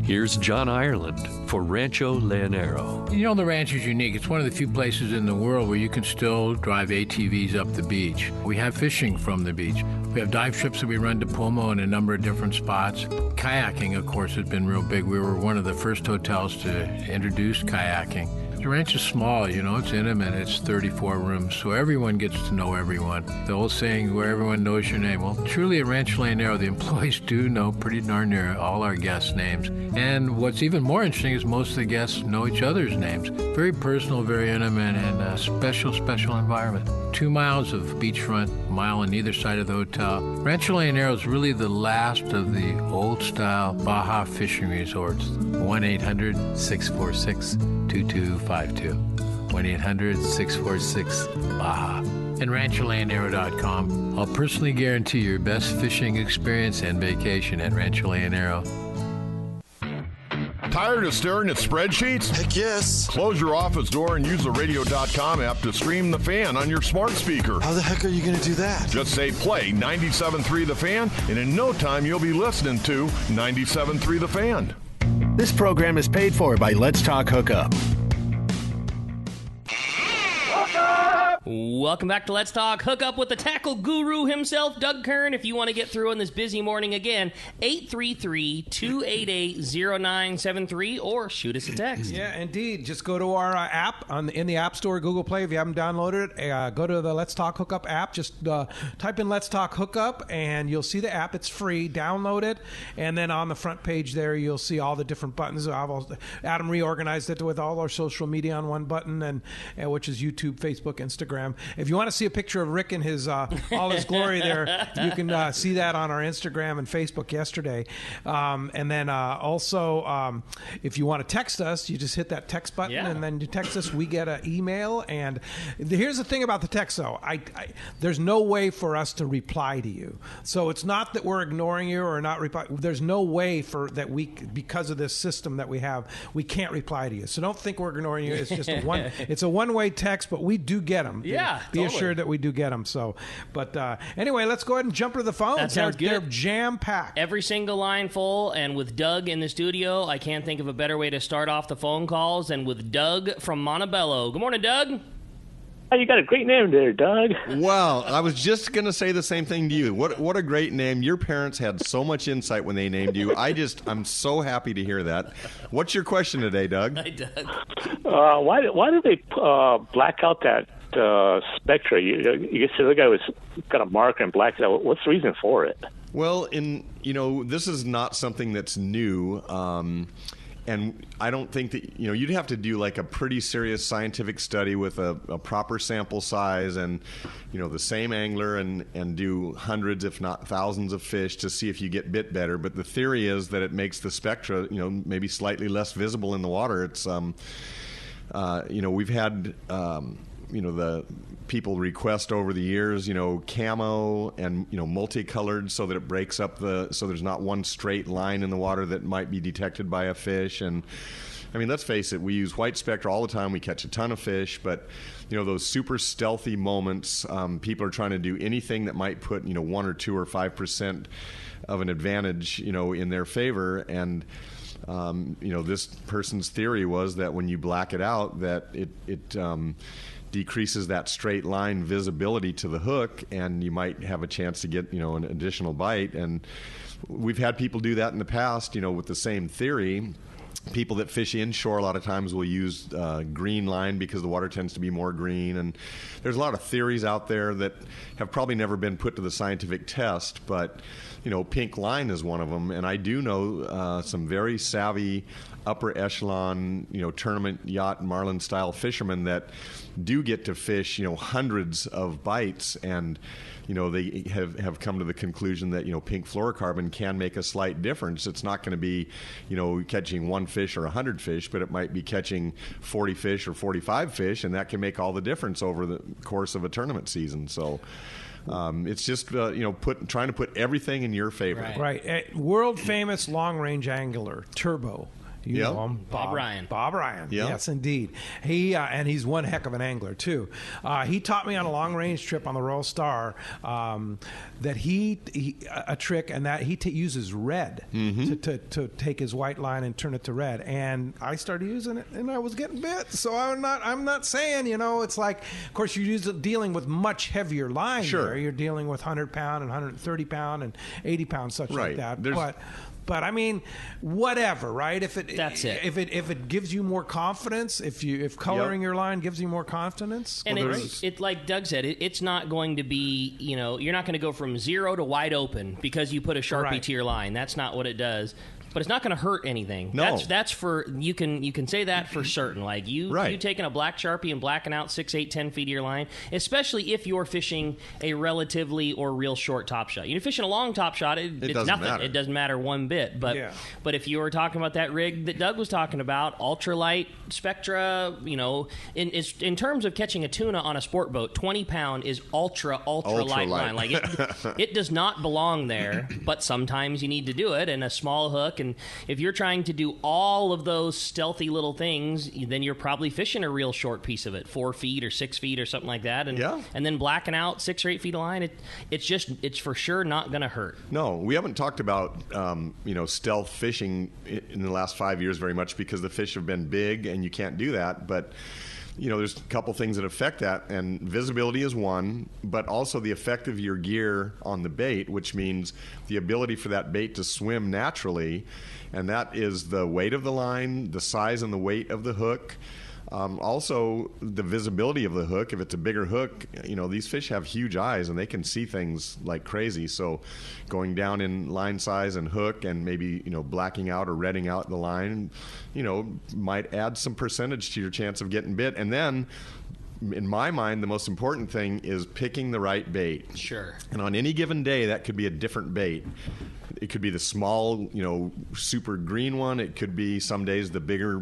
[SPEAKER 8] Here's John Ireland for Rancho Leonero.
[SPEAKER 9] You know, the ranch is unique. It's one of the few places in the world where you can still drive ATVs up the beach. We have fishing from the beach. We have dive trips that we run to Pomo in a number of different spots. Kayaking, of course, has been real big. We were one of the first hotels to introduce kayaking. The ranch is small, it's intimate. It's 34 rooms, so everyone gets to know everyone. The old saying, where everyone knows your name. Well, truly at Rancho Leonero, the employees do know pretty darn near all our guests' names. And what's even more interesting is most of the guests know each other's names. Very personal, very intimate, and a special, special environment. 2 miles of beachfront, a mile on either side of the hotel. Rancho Leonero is really the last of the old-style Baja fishing resorts. 1-800-646-2252. 1-800-646-BAJA. And RanchoLeonero.com. I'll personally guarantee your best fishing experience and vacation at Rancho Leonero.
[SPEAKER 10] Tired of staring at spreadsheets?
[SPEAKER 11] Heck yes.
[SPEAKER 10] Close your office door and use the radio.com app to stream The Fan on your smart speaker.
[SPEAKER 11] How the heck are you going to do that?
[SPEAKER 10] Just say play 97.3 The Fan, and in no time you'll be listening to 97.3 The Fan.
[SPEAKER 12] This program is paid for by Let's Talk Hookup.
[SPEAKER 4] Welcome back to Let's Talk Hookup with the tackle guru himself, Doug Kern. If you want to get through on this busy morning again, 833-288-0973 or shoot us a text.
[SPEAKER 2] Yeah, indeed. Just go to our app in the App Store, Google Play. If you haven't downloaded it, go to the Let's Talk Hookup app. Just type in Let's Talk Hookup, and you'll see the app. It's free. Download it, and then on the front page there, you'll see all the different buttons. Adam reorganized it with all our social media on one button, and which is YouTube, Facebook, Instagram. If you want to see a picture of Rick in his all his glory there, you can see that on our Instagram and Facebook yesterday. And then also, if you want to text us, you just hit that text button, and then you text us. We get an email. And here's the thing about the text, though. There's no way for us to reply to you. So it's not that we're ignoring you or not reply. There's no way because of this system that we have, we can't reply to you. So don't think we're ignoring you. It's just it's a one-way text, but we do get them.
[SPEAKER 4] Yeah,
[SPEAKER 2] be assured that we do get them. So, but anyway, let's go ahead and jump to the phones.
[SPEAKER 4] That sounds good.
[SPEAKER 2] They're jam-packed.
[SPEAKER 4] Every single line full, and with Doug in the studio, I can't think of a better way to start off the phone calls than with Doug from Montebello. Good morning, Doug.
[SPEAKER 13] Oh, you got a great name there, Doug.
[SPEAKER 5] Wow, I was just going to say the same thing to you. What a great name. Your parents had so much insight when they named you. I'm so happy to hear that. What's your question today, Doug?
[SPEAKER 4] Hi, Doug.
[SPEAKER 13] Why did they black out that Spectra? You said the guy was got a marker and blacked it out. What's the reason for it?
[SPEAKER 5] Well, this is not something that's new. And I don't think that, you'd have to do like a pretty serious scientific study with a proper sample size and, the same angler and do hundreds, if not thousands of fish to see if you get bit better. But the theory is that it makes the spectra, maybe slightly less visible in the water. It's, we've had, the people request over the years, camo and, multicolored so that it breaks up so there's not one straight line in the water that might be detected by a fish. And I mean, let's face it, we use white spectra all the time. We catch a ton of fish, but those super stealthy moments, people are trying to do anything that might put, 1 or 2 or 5% of an advantage, in their favor. And this person's theory was that when you black it out, that it decreases that straight line visibility to the hook, and you might have a chance to get an additional bite. And we've had people do that in the past, with the same theory. People that fish inshore a lot of times will use green line because the water tends to be more green. And there's a lot of theories out there that have probably never been put to the scientific test, but pink line is one of them. And I do know some very savvy upper echelon, tournament yacht marlin style fishermen that do get to fish, hundreds of bites, and they have come to the conclusion that pink fluorocarbon can make a slight difference. It's not going to be catching 1 fish or 100 fish, but it might be catching 40 fish or 45 fish, and that can make all the difference over the course of a tournament season. So it's just trying to put everything in your favor.
[SPEAKER 2] Right. World famous long range angler Turbo. You know him,
[SPEAKER 4] Bob Ryan.
[SPEAKER 2] Bob Ryan.
[SPEAKER 5] Yep.
[SPEAKER 2] Yes, indeed. He and he's one heck of an angler too. He taught me on a long range trip on the Royal Star that he a trick, and that he uses red to take his white line and turn it to red. And I started using it, and I was getting bit. So I'm not saying it's like, of course you're dealing with much heavier lines.
[SPEAKER 5] Sure.
[SPEAKER 2] There. You're dealing with 100-pound and 130-pound and 80-pound such like that. But But I mean, whatever, right?
[SPEAKER 4] That's it.
[SPEAKER 2] If it gives you more confidence, if coloring your line gives you more confidence,
[SPEAKER 4] and it's like Doug said, it's not going to be, you're not going to go from 0 to wide open because you put a Sharpie to your line. That's not what it does. But it's not going to hurt anything.
[SPEAKER 5] No.
[SPEAKER 4] That's for you can say that for certain. Like you taking a black Sharpie and blacking out 6, 8, 10 feet of your line, especially if you're fishing a relatively or real short top shot. You're fishing a long top shot, it's nothing.
[SPEAKER 5] Matter.
[SPEAKER 4] It doesn't matter one bit. But if you were talking about that rig that Doug was talking about, ultralight Spectra, in terms of catching a tuna on a sport boat, 20-pound is ultra light line. Like it does not belong there. But sometimes you need to do it, and a small hook. And if you're trying to do all of those stealthy little things, then you're probably fishing a real short piece of it, 4 feet or 6 feet or something like that. And then blacking out 6 or 8 feet of line, it's for sure not going to hurt.
[SPEAKER 5] No, we haven't talked about stealth fishing in the last 5 years very much because the fish have been big and you can't do that. But there's a couple things that affect that, and visibility is one, but also the effect of your gear on the bait, which means the ability for that bait to swim naturally, and that is the weight of the line, the size and the weight of the hook. Also, the visibility of the hook. If it's a bigger hook, these fish have huge eyes and they can see things like crazy. So going down in line size and hook and maybe, blacking out or redding out the line, might add some percentage to your chance of getting bit. And then, in my mind, the most important thing is picking the right bait.
[SPEAKER 4] Sure.
[SPEAKER 5] And on any given day, that could be a different bait. It could be the small, super green one. It could be some days the bigger,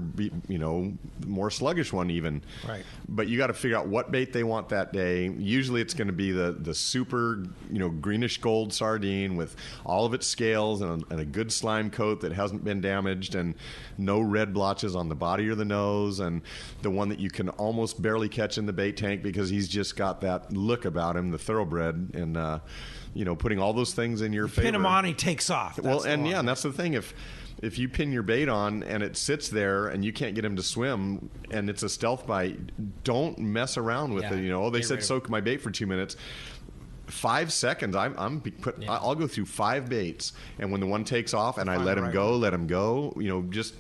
[SPEAKER 5] more sluggish one even.
[SPEAKER 2] Right.
[SPEAKER 5] But you got to figure out what bait they want that day. Usually it's going to be the super, greenish gold sardine with all of its scales and a good slime coat that hasn't been damaged and no red blotches on the body or the nose, and the one that you can almost barely catch in the bait tank because he's just got that look about him, the thoroughbred, and putting all those things in your favor.
[SPEAKER 2] Pin him on, he takes off.
[SPEAKER 5] And that's the thing. If you pin your bait on and it sits there and you can't get him to swim and it's a stealth bite, don't mess around with it. They said soak my bait for 2 minutes. 5 seconds. I'll go through 5 baits, and when the one takes off and I let him go. Just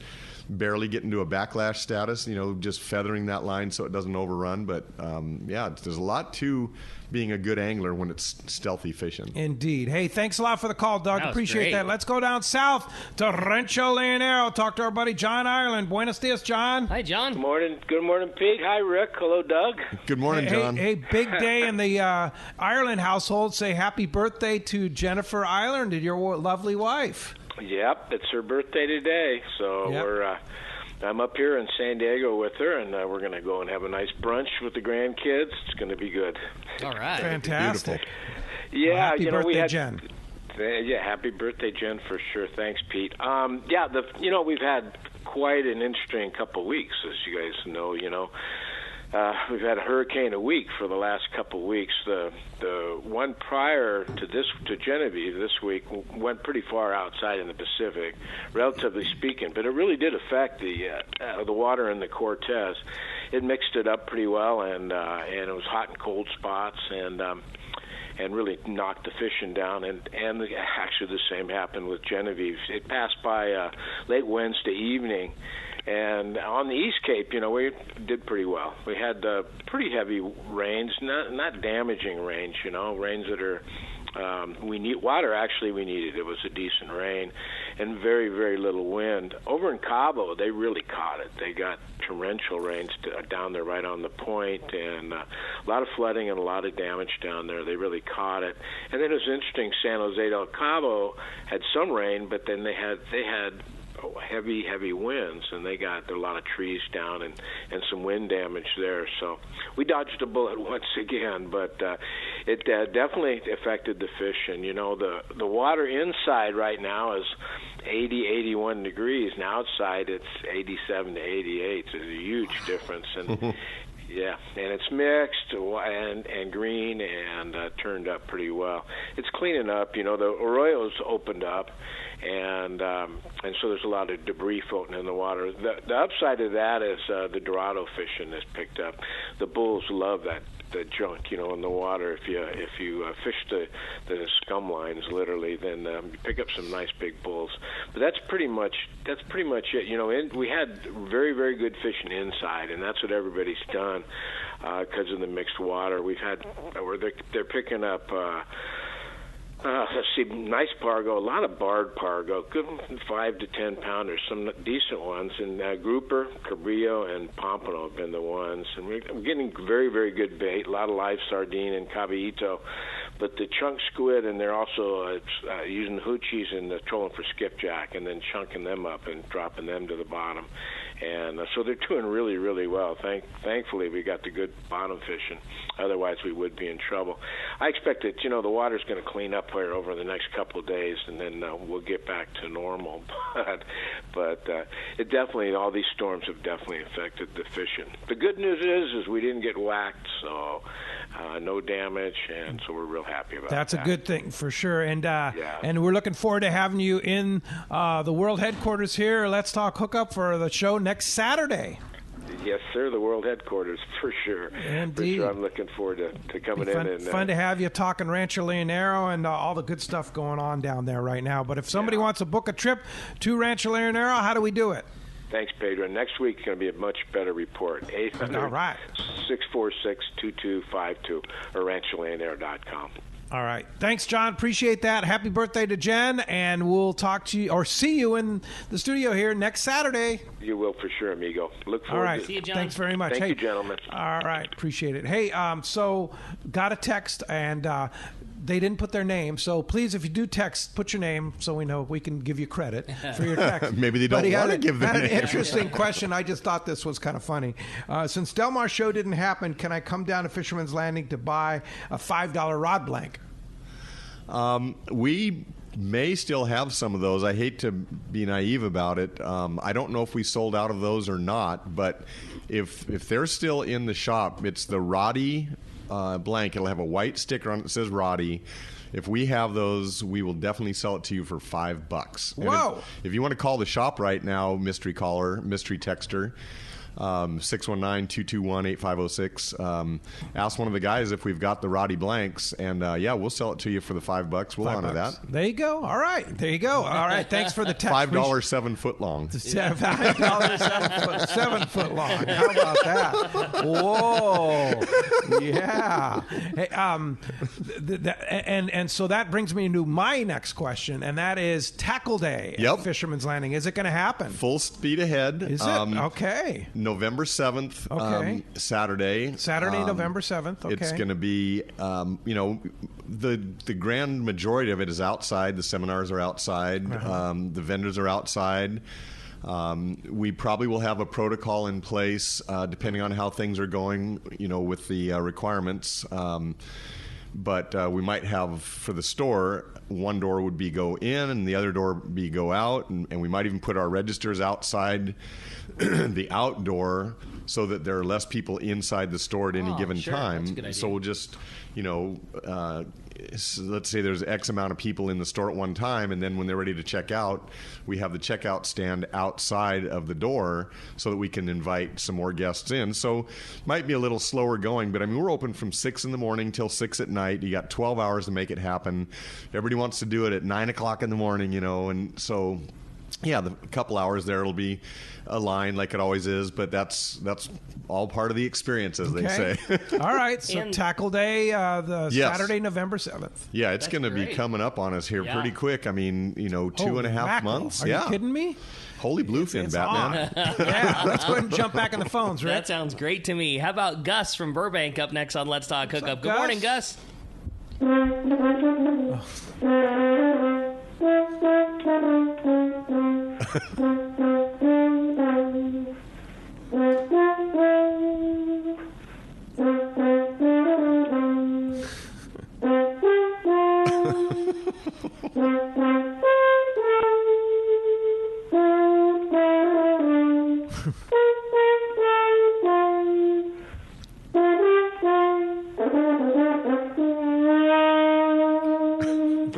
[SPEAKER 5] barely get into a backlash status. Just feathering that line so it doesn't overrun. But there's a lot to being a good angler when it's stealthy fishing.
[SPEAKER 2] Indeed. Hey, thanks a lot for the call, Doug. Appreciate
[SPEAKER 4] great.
[SPEAKER 2] that. Let's go down south to Rancho Leonero. Talk to our buddy John Ireland. Buenos dias, John.
[SPEAKER 4] Hi, John.
[SPEAKER 14] Good morning, Pete. Hi, Rick. Hello, Doug.
[SPEAKER 5] Good morning, John.
[SPEAKER 2] Hey, big day in the Ireland household. Say happy birthday to Jennifer Ireland, your lovely wife.
[SPEAKER 14] Yep, it's her birthday today, so I'm up here in San Diego with her, and we're going to go and have a nice brunch with the grandkids. It's going to be good.
[SPEAKER 4] All right.
[SPEAKER 2] Fantastic.
[SPEAKER 14] Yeah,
[SPEAKER 2] well, happy birthday, Jen.
[SPEAKER 14] Yeah, happy birthday, Jen, for sure. Thanks, Pete. We've had quite an interesting couple of weeks, as you guys know. We've had a hurricane a week for the last couple of weeks. The one prior to Genevieve this week went pretty far outside in the Pacific, relatively speaking, but it really did affect the water in the Cortez. It mixed it up pretty well, and it was hot and cold spots, and really knocked the fishing down. And actually the same happened with Genevieve. It passed by late Wednesday evening. And on the East Cape, we did pretty well. We had pretty heavy rains, not damaging rains, rains that are we need water. Actually, we needed. It was a decent rain, and very, very little wind. Over in Cabo, they really caught it. They got torrential rains down there right on the point, and a lot of flooding and a lot of damage down there. They really caught it. And then it was interesting. San Jose del Cabo had some rain, but then they had heavy winds, and they got a lot of trees down and some wind damage there. So we dodged a bullet once again, but it definitely affected the fishing. The water inside right now is 80, 81 degrees, and outside it's 87 to 88. So it's a huge difference. And yeah, and it's mixed and green and turned up pretty well. It's cleaning up. The arroyo's opened up, and so there's a lot of debris floating in the water. The upside of that is the Dorado fishing is picked up. The bulls love that junk, in the water. If you fish the scum lines, literally, then you pick up some nice big bulls. But that's pretty much it. We had very, very good fishing inside, and that's what everybody's done because of the mixed water. We've had where they're picking up. Let's see, nice pargo, a lot of barred pargo, good 5 to 10 pounders, some decent ones, and grouper, cabrillo, and pompano have been the ones. And we're getting very, very good bait, a lot of live sardine and caballito. But the chunk squid, and they're also using hoochies and trolling for skipjack, and then chunking them up and dropping them to the bottom. And so they're doing really, really well. Thankfully, we got the good bottom fishing. Otherwise, we would be in trouble. I expect that, the water's going to clean up here over the next couple of days, and then we'll get back to normal. But it definitely, all these storms have definitely affected the fishing. The good news is we didn't get whacked, so no damage, and so we're real happy about that.
[SPEAKER 2] That's a good thing for sure. And and we're looking forward to having you in the world headquarters here. Let's Talk Hookup for the show next Saturday.
[SPEAKER 14] Yes, sir, the world headquarters, for sure.
[SPEAKER 2] Indeed.
[SPEAKER 14] For sure, I'm looking forward to coming in. And
[SPEAKER 2] fun to have you talking Rancho Leonero and all the good stuff going on down there right now. But if somebody wants to book a trip to Rancho Leonero, how do we do it?
[SPEAKER 14] Thanks, Pedro. Next week is going to be a much better report. 800-646-2252 or rancholeonero.com.
[SPEAKER 2] All right. Thanks, John. Appreciate that. Happy birthday to Jen, and we'll talk to you or see you in the studio here next Saturday.
[SPEAKER 14] You will for sure, amigo. Look forward
[SPEAKER 2] all right.
[SPEAKER 14] to
[SPEAKER 4] See you, John.
[SPEAKER 2] Thanks very much.
[SPEAKER 14] Thank you, gentlemen.
[SPEAKER 2] All right. Appreciate it. Hey, so got a text, and they didn't put their name. So please, if you do text, put your name so we know we can give you credit for your text.
[SPEAKER 5] Maybe they don't want to give their name.
[SPEAKER 2] An interesting question. I just thought this was kind of funny. Since Del Mar's show didn't happen, can I come down to Fisherman's Landing to buy a $5 rod blank?
[SPEAKER 5] We may still have some of those. I hate to be naive about it. I don't know if we sold out of those or not, but if they're still in the shop, it's the Roddy blank. It'll have a white sticker on it that says Roddy. If we have those, we will definitely sell it to you for $5.
[SPEAKER 2] Whoa!
[SPEAKER 5] If you want to call the shop right now, mystery caller, mystery texter, 619-221-8506. Ask one of the guys if we've got the Roddy blanks, and we'll sell it to you for the $5. We'll honor that.
[SPEAKER 2] There you go. All right. There you go. All right. Thanks for the text.
[SPEAKER 5] $5 7 foot long.
[SPEAKER 2] $5 7 foot long. How about that? Whoa. Yeah. Hey, and so that brings me to my next question, and that is Tackle Day at Fisherman's Landing. Is it going to happen?
[SPEAKER 5] Full speed ahead.
[SPEAKER 2] Is it? Okay.
[SPEAKER 5] November 7th, Saturday.
[SPEAKER 2] November 7th. Okay.
[SPEAKER 5] It's going to be, the grand majority of it is outside. The seminars are outside. The vendors are outside. We probably will have a protocol in place depending on how things are going, with the requirements. But we might have, for the store, one door would be go in and the other door be go out. And we might even put our registers outside the outdoor so that there are less people inside the store at any given time.
[SPEAKER 4] That's a good idea.
[SPEAKER 5] So we'll just, let's say there's X amount of people in the store at one time, and then when they're ready to check out, we have the checkout stand outside of the door so that we can invite some more guests in. So might be a little slower going, but I mean, we're open from 6 in the morning till 6 at night. You got 12 hours to make it happen. Everybody wants to do it at 9 o'clock in the morning, and so the couple hours there, it'll be a line like it always is, but that's all part of the experience, as they say.
[SPEAKER 2] All right, so Tackle Day, Saturday, November 7th.
[SPEAKER 5] Yeah, it's going to be coming up on us here pretty quick. I mean, 2.5 months.
[SPEAKER 2] Are you kidding me?
[SPEAKER 5] Holy bluefin, Batman.
[SPEAKER 2] Yeah, let's go ahead and jump back in the phones, right?
[SPEAKER 4] That sounds great to me. How about Gus from Burbank up next on Let's Talk Hookup? Good morning, Gus.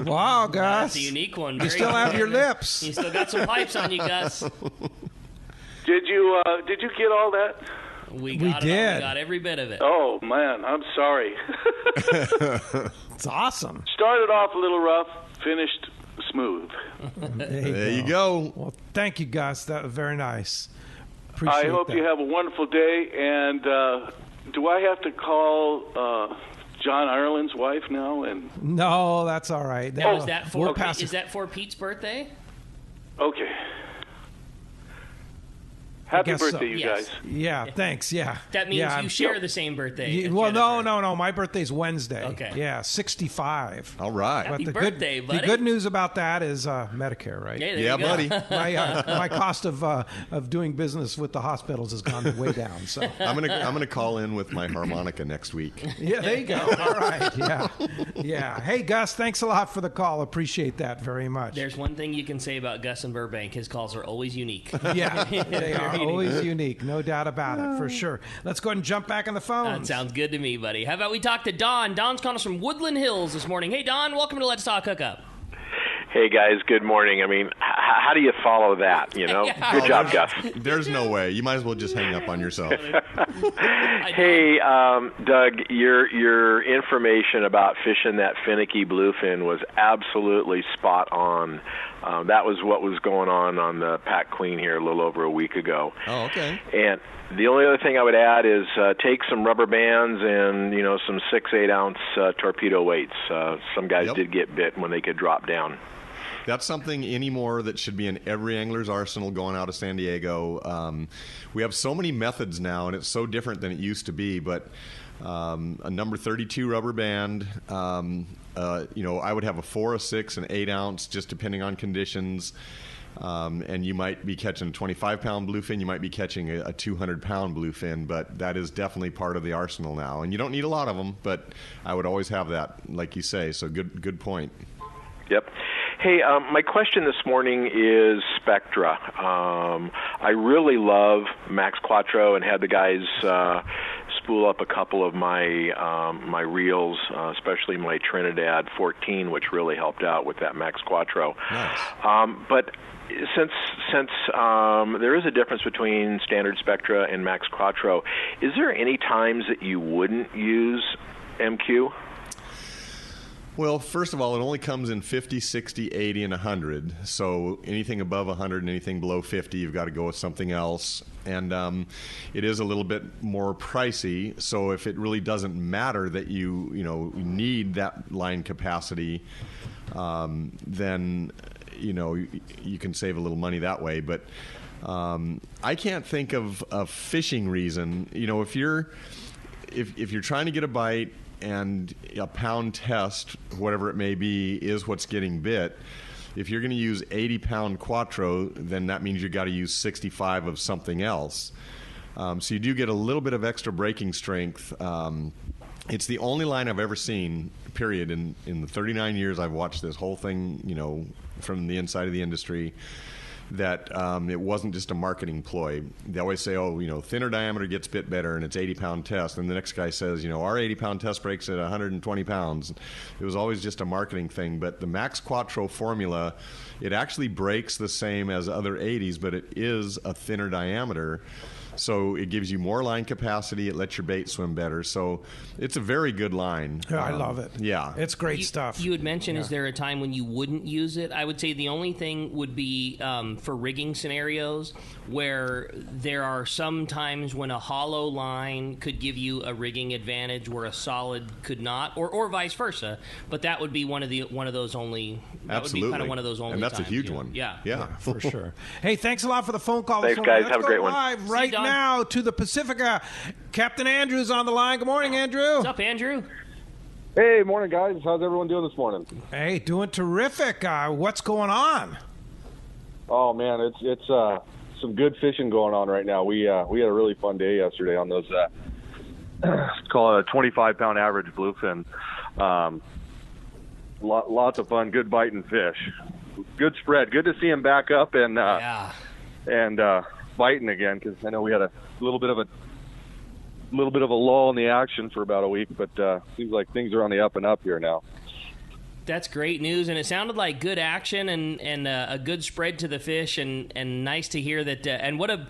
[SPEAKER 2] Wow, Gus.
[SPEAKER 4] That's a unique one.
[SPEAKER 2] You still have your lips.
[SPEAKER 4] You still got some pipes on you, Gus.
[SPEAKER 14] Did you get all that?
[SPEAKER 4] We got it all. We got every bit of it.
[SPEAKER 15] Oh, man, I'm sorry.
[SPEAKER 2] It's awesome.
[SPEAKER 15] Started off a little rough, finished smooth.
[SPEAKER 5] There you go.
[SPEAKER 2] Well, thank you, Gus. That was very nice.
[SPEAKER 15] I hope you have a wonderful day. And do I have to call John Ireland's wife now? And
[SPEAKER 2] no, that's all right.
[SPEAKER 4] Is that for Pete's birthday?
[SPEAKER 15] Okay. Happy birthday, you guys.
[SPEAKER 2] Yeah, thanks. Yeah.
[SPEAKER 4] That means you share the same birthday.
[SPEAKER 2] Well, no. My birthday's Wednesday.
[SPEAKER 4] Okay.
[SPEAKER 2] Yeah, 65.
[SPEAKER 5] All right.
[SPEAKER 4] Happy birthday, buddy.
[SPEAKER 2] The good news about that is Medicare, right?
[SPEAKER 4] Yeah,
[SPEAKER 5] buddy.
[SPEAKER 2] My cost of doing business with the hospitals has gone way down. So
[SPEAKER 5] I'm gonna call in with my harmonica next week.
[SPEAKER 2] Yeah, there you go. All right. Yeah. Hey, Gus, thanks a lot for the call. Appreciate that very much.
[SPEAKER 4] There's one thing you can say about Gus in Burbank. His calls are always unique.
[SPEAKER 2] Yeah, they are always unique. No doubt about it, for sure. Let's go ahead and jump back on the phone.
[SPEAKER 4] That sounds good to me, buddy. How about we talk to Don? Don's calling us from Woodland Hills this morning. Hey, Don, welcome to Let's Talk Hookup.
[SPEAKER 16] Hey, guys, good morning. I mean, how do you follow that, you know? Good job, Gus.
[SPEAKER 5] There's no way. You might as well just hang up on yourself.
[SPEAKER 16] Hey, Doug, your information about fishing that finicky bluefin was absolutely spot on. That was what was going on the Pac Queen here a little over a week ago.
[SPEAKER 5] Oh, okay.
[SPEAKER 16] And the only other thing I would add is take some rubber bands and, some 6-8 ounce torpedo weights. Some guys did get bit when they could drop down.
[SPEAKER 5] That's something anymore that should be in every angler's arsenal going out of San Diego. We have so many methods now, and it's so different than it used to be, but a number 32 rubber band, I would have a 4, a 6, an 8 ounce, just depending on conditions. And you might be catching a 25-pound bluefin, you might be catching a 200-pound bluefin, but that is definitely part of the arsenal now. And you don't need a lot of them, but I would always have that, like you say, so good point.
[SPEAKER 16] Yep. Hey, my question this morning is Spectra. I really love Max Quattro and had the guys spool up a couple of my reels, especially my Trinidad 14, which really helped out with that Max Quattro.
[SPEAKER 5] Nice.
[SPEAKER 16] But since there is a difference between standard Spectra and Max Quattro, is there any times that you wouldn't use MQ?
[SPEAKER 5] Well, first of all, it only comes in 50, 60, 80, and 100. So anything above 100 and anything below 50, you've got to go with something else. And it is a little bit more pricey. So if it really doesn't matter that you need that line capacity, then you can save a little money that way. But I can't think of a fishing reason. If you're trying to get a bite, and a pound test, whatever it may be, is what's getting bit. If you're going to use 80-pound Quattro, then that means you've got to use 65 of something else. So you do get a little bit of extra braking strength. It's the only line I've ever seen, period, in the 39 years I've watched this whole thing, from the inside of the industry, that it wasn't just a marketing ploy. They always say, thinner diameter gets bit better, and it's 80-pound test. And the next guy says, our 80-pound test breaks at 120 pounds. It was always just a marketing thing. But the Max Quattro formula, it actually breaks the same as other 80s, but it is a thinner diameter. So it gives you more line capacity. It lets your bait swim better. So it's a very good line.
[SPEAKER 2] Yeah, I love it.
[SPEAKER 5] Yeah.
[SPEAKER 2] It's great stuff.
[SPEAKER 4] You had mentioned, is there a time when you wouldn't use it? I would say the only thing would be for rigging scenarios where there are some times when a hollow line could give you a rigging advantage where a solid could not, or vice versa. But that would be one of those only. That
[SPEAKER 5] Absolutely.
[SPEAKER 4] would be kind of one of those only.
[SPEAKER 5] And that's
[SPEAKER 4] times,
[SPEAKER 5] a huge one.
[SPEAKER 4] Yeah,
[SPEAKER 2] for sure. Hey, thanks a lot for the phone call.
[SPEAKER 16] Thanks, guys. Have a great one.
[SPEAKER 2] Live right now to the Pacifica. Captain Andrew's on the line. Good morning, Andrew.
[SPEAKER 4] What's up, Andrew?
[SPEAKER 17] Hey, morning, guys. How's everyone doing this morning?
[SPEAKER 2] Hey, doing terrific. What's going on?
[SPEAKER 17] Oh man, it's some good fishing going on right now. We had a really fun day yesterday on those call it a 25-pound average bluefin. Lots of fun, good biting fish, good spread. Good to see him back up and biting again, because I know we had a little bit of a lull in the action for about a week, but seems like things are on the up and up here now.
[SPEAKER 4] That's great news, and it sounded like good action and a good spread to the fish, and nice to hear that. And what a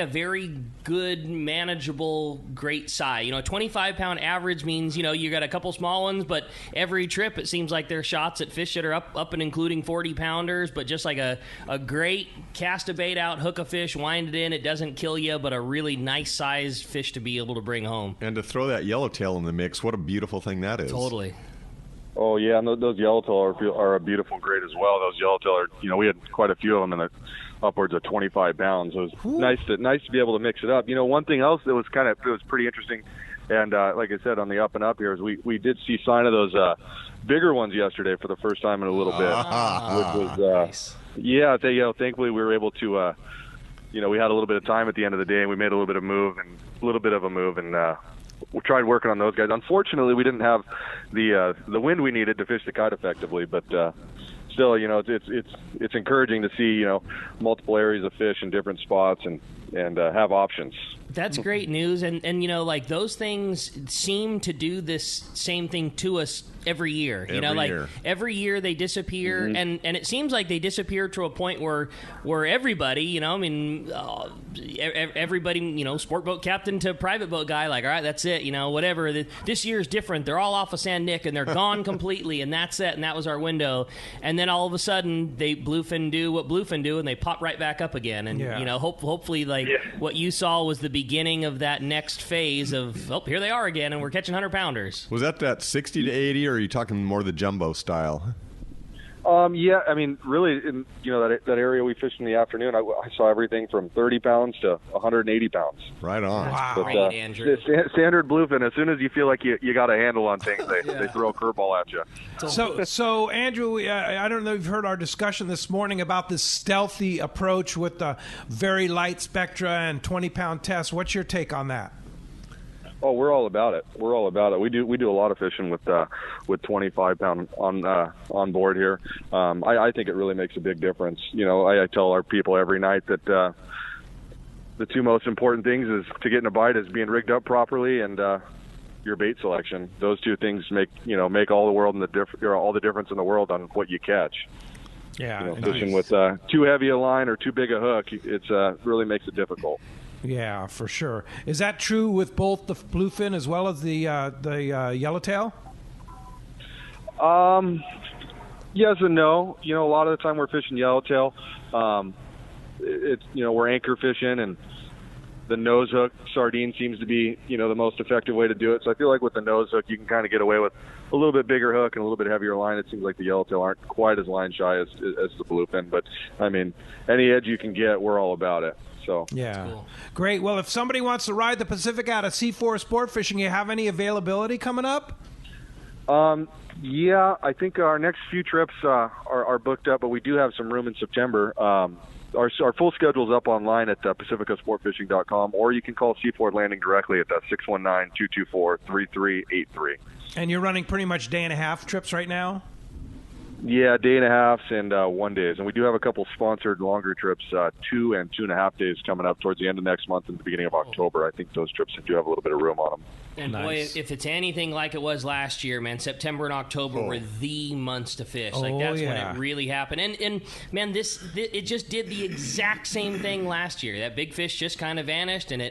[SPEAKER 4] very good, manageable, great size. 25-pound average means you got a couple small ones, but every trip it seems like there are shots at fish that are up and including 40-pounders. But just like a great cast a bait out, hook a fish, wind it in. It doesn't kill you, but a really nice sized fish to be able to bring home.
[SPEAKER 5] And to throw that yellowtail in the mix, what a beautiful thing that is.
[SPEAKER 4] Totally.
[SPEAKER 17] Oh yeah, and those yellowtail are a beautiful grade as well. Those yellowtail are, we had quite a few of them in upwards of 25 pounds. It was nice to be able to mix it up. One thing else that was pretty interesting, and like I said on the up and up here, is we did see sign of those bigger ones yesterday for the first time in a little bit, which was
[SPEAKER 4] nice.
[SPEAKER 17] Yeah. Thankfully we were able to. We had a little bit of time at the end of the day, and we made a little bit of a move, and we tried working on those guys. Unfortunately, we didn't have the wind we needed to fish the kite effectively, but still, it's encouraging to see multiple areas of fish in different spots and have options.
[SPEAKER 4] That's great news, and like those things seem to do this same thing to us every year. Every year they disappear, and it seems like they disappear to a point where everybody, everybody, sport boat captain to private boat guy, like, all right, that's it, whatever. This year's different. They're all off of San Nick and they're gone completely, and that's it. And that was our window. And then all of a sudden they bluefin do what bluefin do, and they pop right back up again. And hopefully, what you saw was the beginning of that next phase of here they are again, and we're catching 100-pounders.
[SPEAKER 5] Was that 60 to 80, or are you talking more the jumbo style?
[SPEAKER 17] Yeah, I mean, really, in that area we fished in the afternoon, I saw everything from 30 pounds to 180 pounds.
[SPEAKER 5] Right on.
[SPEAKER 4] Wow.
[SPEAKER 17] But,
[SPEAKER 4] Great, Andrew.
[SPEAKER 17] Standard bluefin, as soon as you feel like you got a handle on things, they throw a curveball at you.
[SPEAKER 2] So Andrew, I don't know if you've heard our discussion this morning about this stealthy approach with the very light spectra and 20-pound tests. What's your take on that?
[SPEAKER 17] Oh, we're all about it. We do a lot of fishing with 25-pound on board here. I think it really makes a big difference. I tell our people every night that the two most important things is to get in a bite is being rigged up properly and your bait selection. Those two things make all the world and all the difference in the world on what you catch.
[SPEAKER 2] Yeah,
[SPEAKER 17] fishing with too heavy a line or too big a hook, it's really makes it difficult.
[SPEAKER 2] Yeah, for sure. Is that true with both the bluefin as well as the yellowtail?
[SPEAKER 17] Yes and no. A lot of the time we're fishing yellowtail. We're anchor fishing, and the nose hook sardine seems to be the most effective way to do it. So I feel like with the nose hook you can kind of get away with a little bit bigger hook and a little bit heavier line. It seems like the yellowtail aren't quite as line shy as the bluefin, but I mean, any edge you can get, we're all about it. So
[SPEAKER 2] yeah, cool. Great. Well, if somebody wants to ride the Pacific out of C4 Sport Fishing, you have any availability coming up?
[SPEAKER 17] Yeah, I think our next few trips are booked up, but we do have some room in September. Our full schedule is up online at pacificasportfishing.com, or you can call Seaford Landing directly at 619-224-3383.
[SPEAKER 2] And you're running pretty much day-and-a-half trips right now?
[SPEAKER 17] Yeah, day and a half and 1 days. And we do have a couple sponsored longer trips, 2 and 2.5 days coming up towards the end of next month and the beginning of October. I think those trips do have a little bit of room on them.
[SPEAKER 4] And nice. Boy, if it's anything like it was last year, man, September and October were the months to fish. Like that's when it really happened. And man, it just did the exact same thing last year. That big fish just kind of vanished, and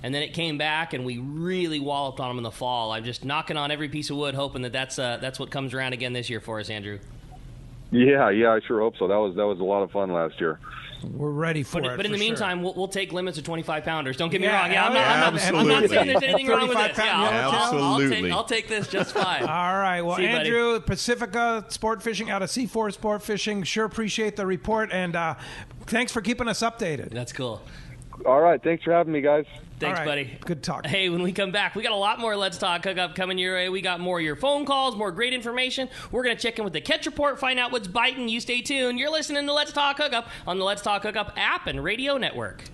[SPEAKER 4] then it came back, and we really walloped on them in the fall. I'm just knocking on every piece of wood, hoping that's what comes around again this year for us, Andrew.
[SPEAKER 17] Yeah, I sure hope so. That was a lot of fun last year.
[SPEAKER 2] We're ready for it.
[SPEAKER 4] But in the meantime, we'll take limits of 25-pounders. Don't get me
[SPEAKER 2] Yeah,
[SPEAKER 4] wrong. Yeah, I'm not saying there's anything wrong with this. Yeah,
[SPEAKER 5] absolutely.
[SPEAKER 4] I'll take this just fine.
[SPEAKER 2] All right. Well,
[SPEAKER 4] See you,
[SPEAKER 2] Andrew, Pacifica Sport Fishing out of C4 Sport Fishing. Sure appreciate the report, and thanks for keeping us updated.
[SPEAKER 4] That's cool.
[SPEAKER 17] All right. Thanks for having me, guys.
[SPEAKER 4] Thanks,
[SPEAKER 2] right.
[SPEAKER 4] buddy.
[SPEAKER 2] Good talk.
[SPEAKER 4] Hey, when we come back, we got a lot more Let's Talk Hookup coming your way. We got more of your phone calls, more great information. We're going to check in with the catch report, find out what's biting. You stay tuned. You're listening to Let's Talk Hookup on the Let's Talk Hookup app and radio network.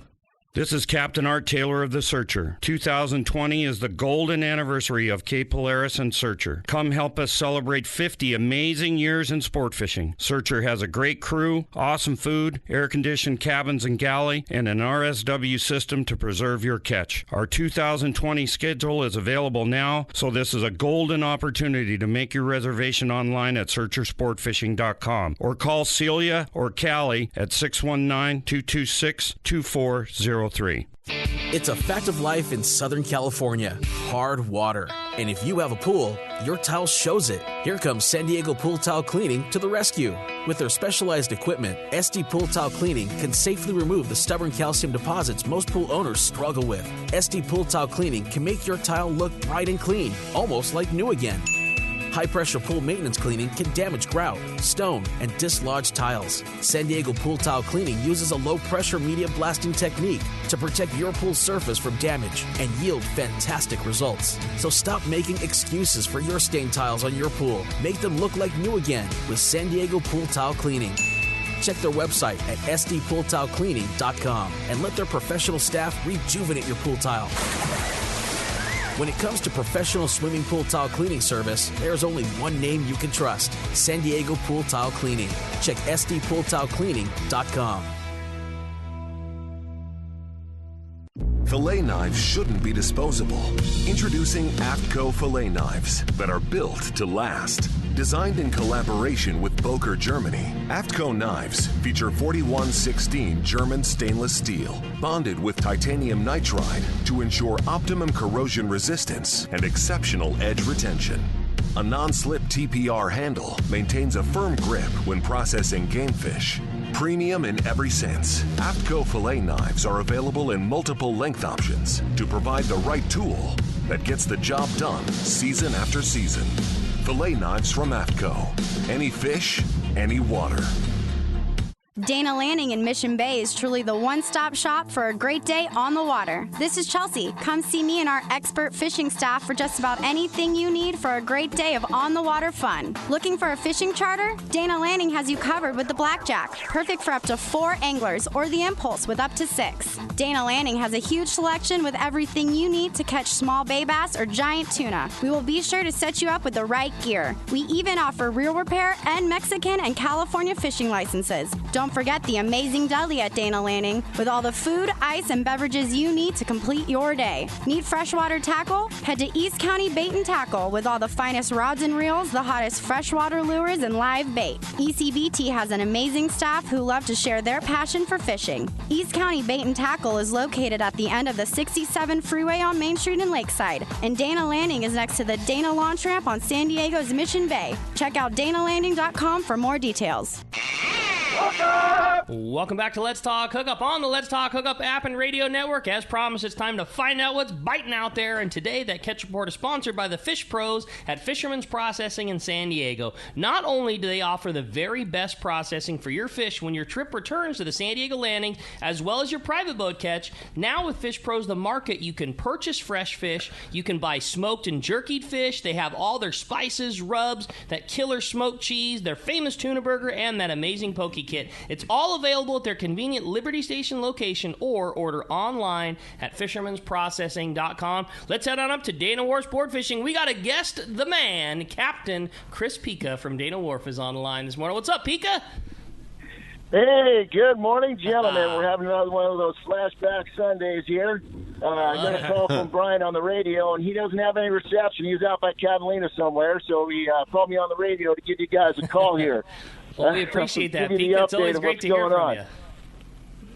[SPEAKER 18] This is Captain Art Taylor of the Searcher. 2020 is the golden anniversary of Cape Polaris and Searcher. Come help us celebrate 50 amazing years in sport fishing. Searcher has a great crew, awesome food, air-conditioned cabins and galley, and an RSW system to preserve your catch. Our 2020 schedule is available now, so this is a golden opportunity to make your reservation online at searchersportfishing.com or call Celia or Callie at 619-226-2403.
[SPEAKER 19] It's a fact of life in Southern California. Hard water. And if you have a pool, your tile shows it. Here comes San Diego Pool Tile Cleaning to the rescue. With their specialized equipment, SD Pool Tile Cleaning can safely remove the stubborn calcium deposits most pool owners struggle with. SD Pool Tile Cleaning can make your tile look bright and clean, almost like new again. High-pressure pool maintenance cleaning can damage grout, stone, and dislodged tiles. San Diego Pool Tile Cleaning uses a low-pressure media blasting technique to protect your pool surface from damage and yield fantastic results. So stop making excuses for your stained tiles on your pool. Make them look like new again with San Diego Pool Tile Cleaning. Check their website at sdpooltilecleaning.com and let their professional staff rejuvenate your pool tile. When it comes to professional swimming pool tile cleaning service, there's only one name you can trust: San Diego Pool Tile Cleaning. Check sdpooltilecleaning.com.
[SPEAKER 20] Fillet knives shouldn't be disposable. Introducing AFTCO fillet knives that are built to last. Designed in collaboration with Boker, Germany, AFTCO knives feature 4116 German stainless steel, bonded with titanium nitride to ensure optimum corrosion resistance and exceptional edge retention. A non-slip TPR handle maintains a firm grip when processing game fish. Premium in every sense, AFTCO fillet knives are available in multiple length options to provide the right tool that gets the job done season after season. Fillet knives from AFTCO. Any fish, any water.
[SPEAKER 21] Dana Landing in Mission Bay is truly the one-stop shop for a great day on the water. This is Chelsea. Come see me and our expert fishing staff for just about anything you need for a great day of on-the-water fun. Looking for a fishing charter? Dana Landing has you covered with the Blackjack, perfect for up to 4 anglers, or the Impulse with up to 6. Dana Landing has a huge selection with everything you need to catch small bay bass or giant tuna. We will be sure to set you up with the right gear. We even offer reel repair and Mexican and California fishing licenses. Don't forget the amazing deli at Dana Landing with all the food, ice, and beverages you need to complete your day. Need freshwater tackle? Head to East County Bait and Tackle with all the finest rods and reels, the hottest freshwater lures, and live bait. ECBT has an amazing staff who love to share their passion for fishing. East County Bait and Tackle is located at the end of the 67 freeway on Main Street in Lakeside, and Dana Landing is next to the Dana Launch Ramp on San Diego's Mission Bay. Check out danalanding.com for more details.
[SPEAKER 4] Welcome back to Let's Talk Hookup on the Let's Talk Hookup app and radio network. As promised, it's time to find out what's biting out there. And today, that Catch Report is sponsored by the Fish Pros at Fisherman's Processing in San Diego. Not only do they offer the very best processing for your fish when your trip returns to the San Diego Landing, as well as your private boat catch, now with Fish Pros The Market, you can purchase fresh fish, you can buy smoked and jerkied fish, they have all their spices, rubs, that killer smoked cheese, their famous tuna burger, and that amazing poke kit. It's all available at their convenient Liberty Station location or order online at fishermansprocessing.com. Let's head on up to Dana Wharf Sport Fishing. We got a guest, the man, Captain Chris Pica from Dana Wharf is on the line this morning. What's up, Pica?
[SPEAKER 22] Hey, good morning, gentlemen. We're having another one of those flashback Sundays here. I got a call from Brian on the radio, and he doesn't have any reception. He's out by Catalina somewhere, so he called me on the radio to give you guys a call here.
[SPEAKER 4] Well, we appreciate that, Pete. It's always great to hear from you.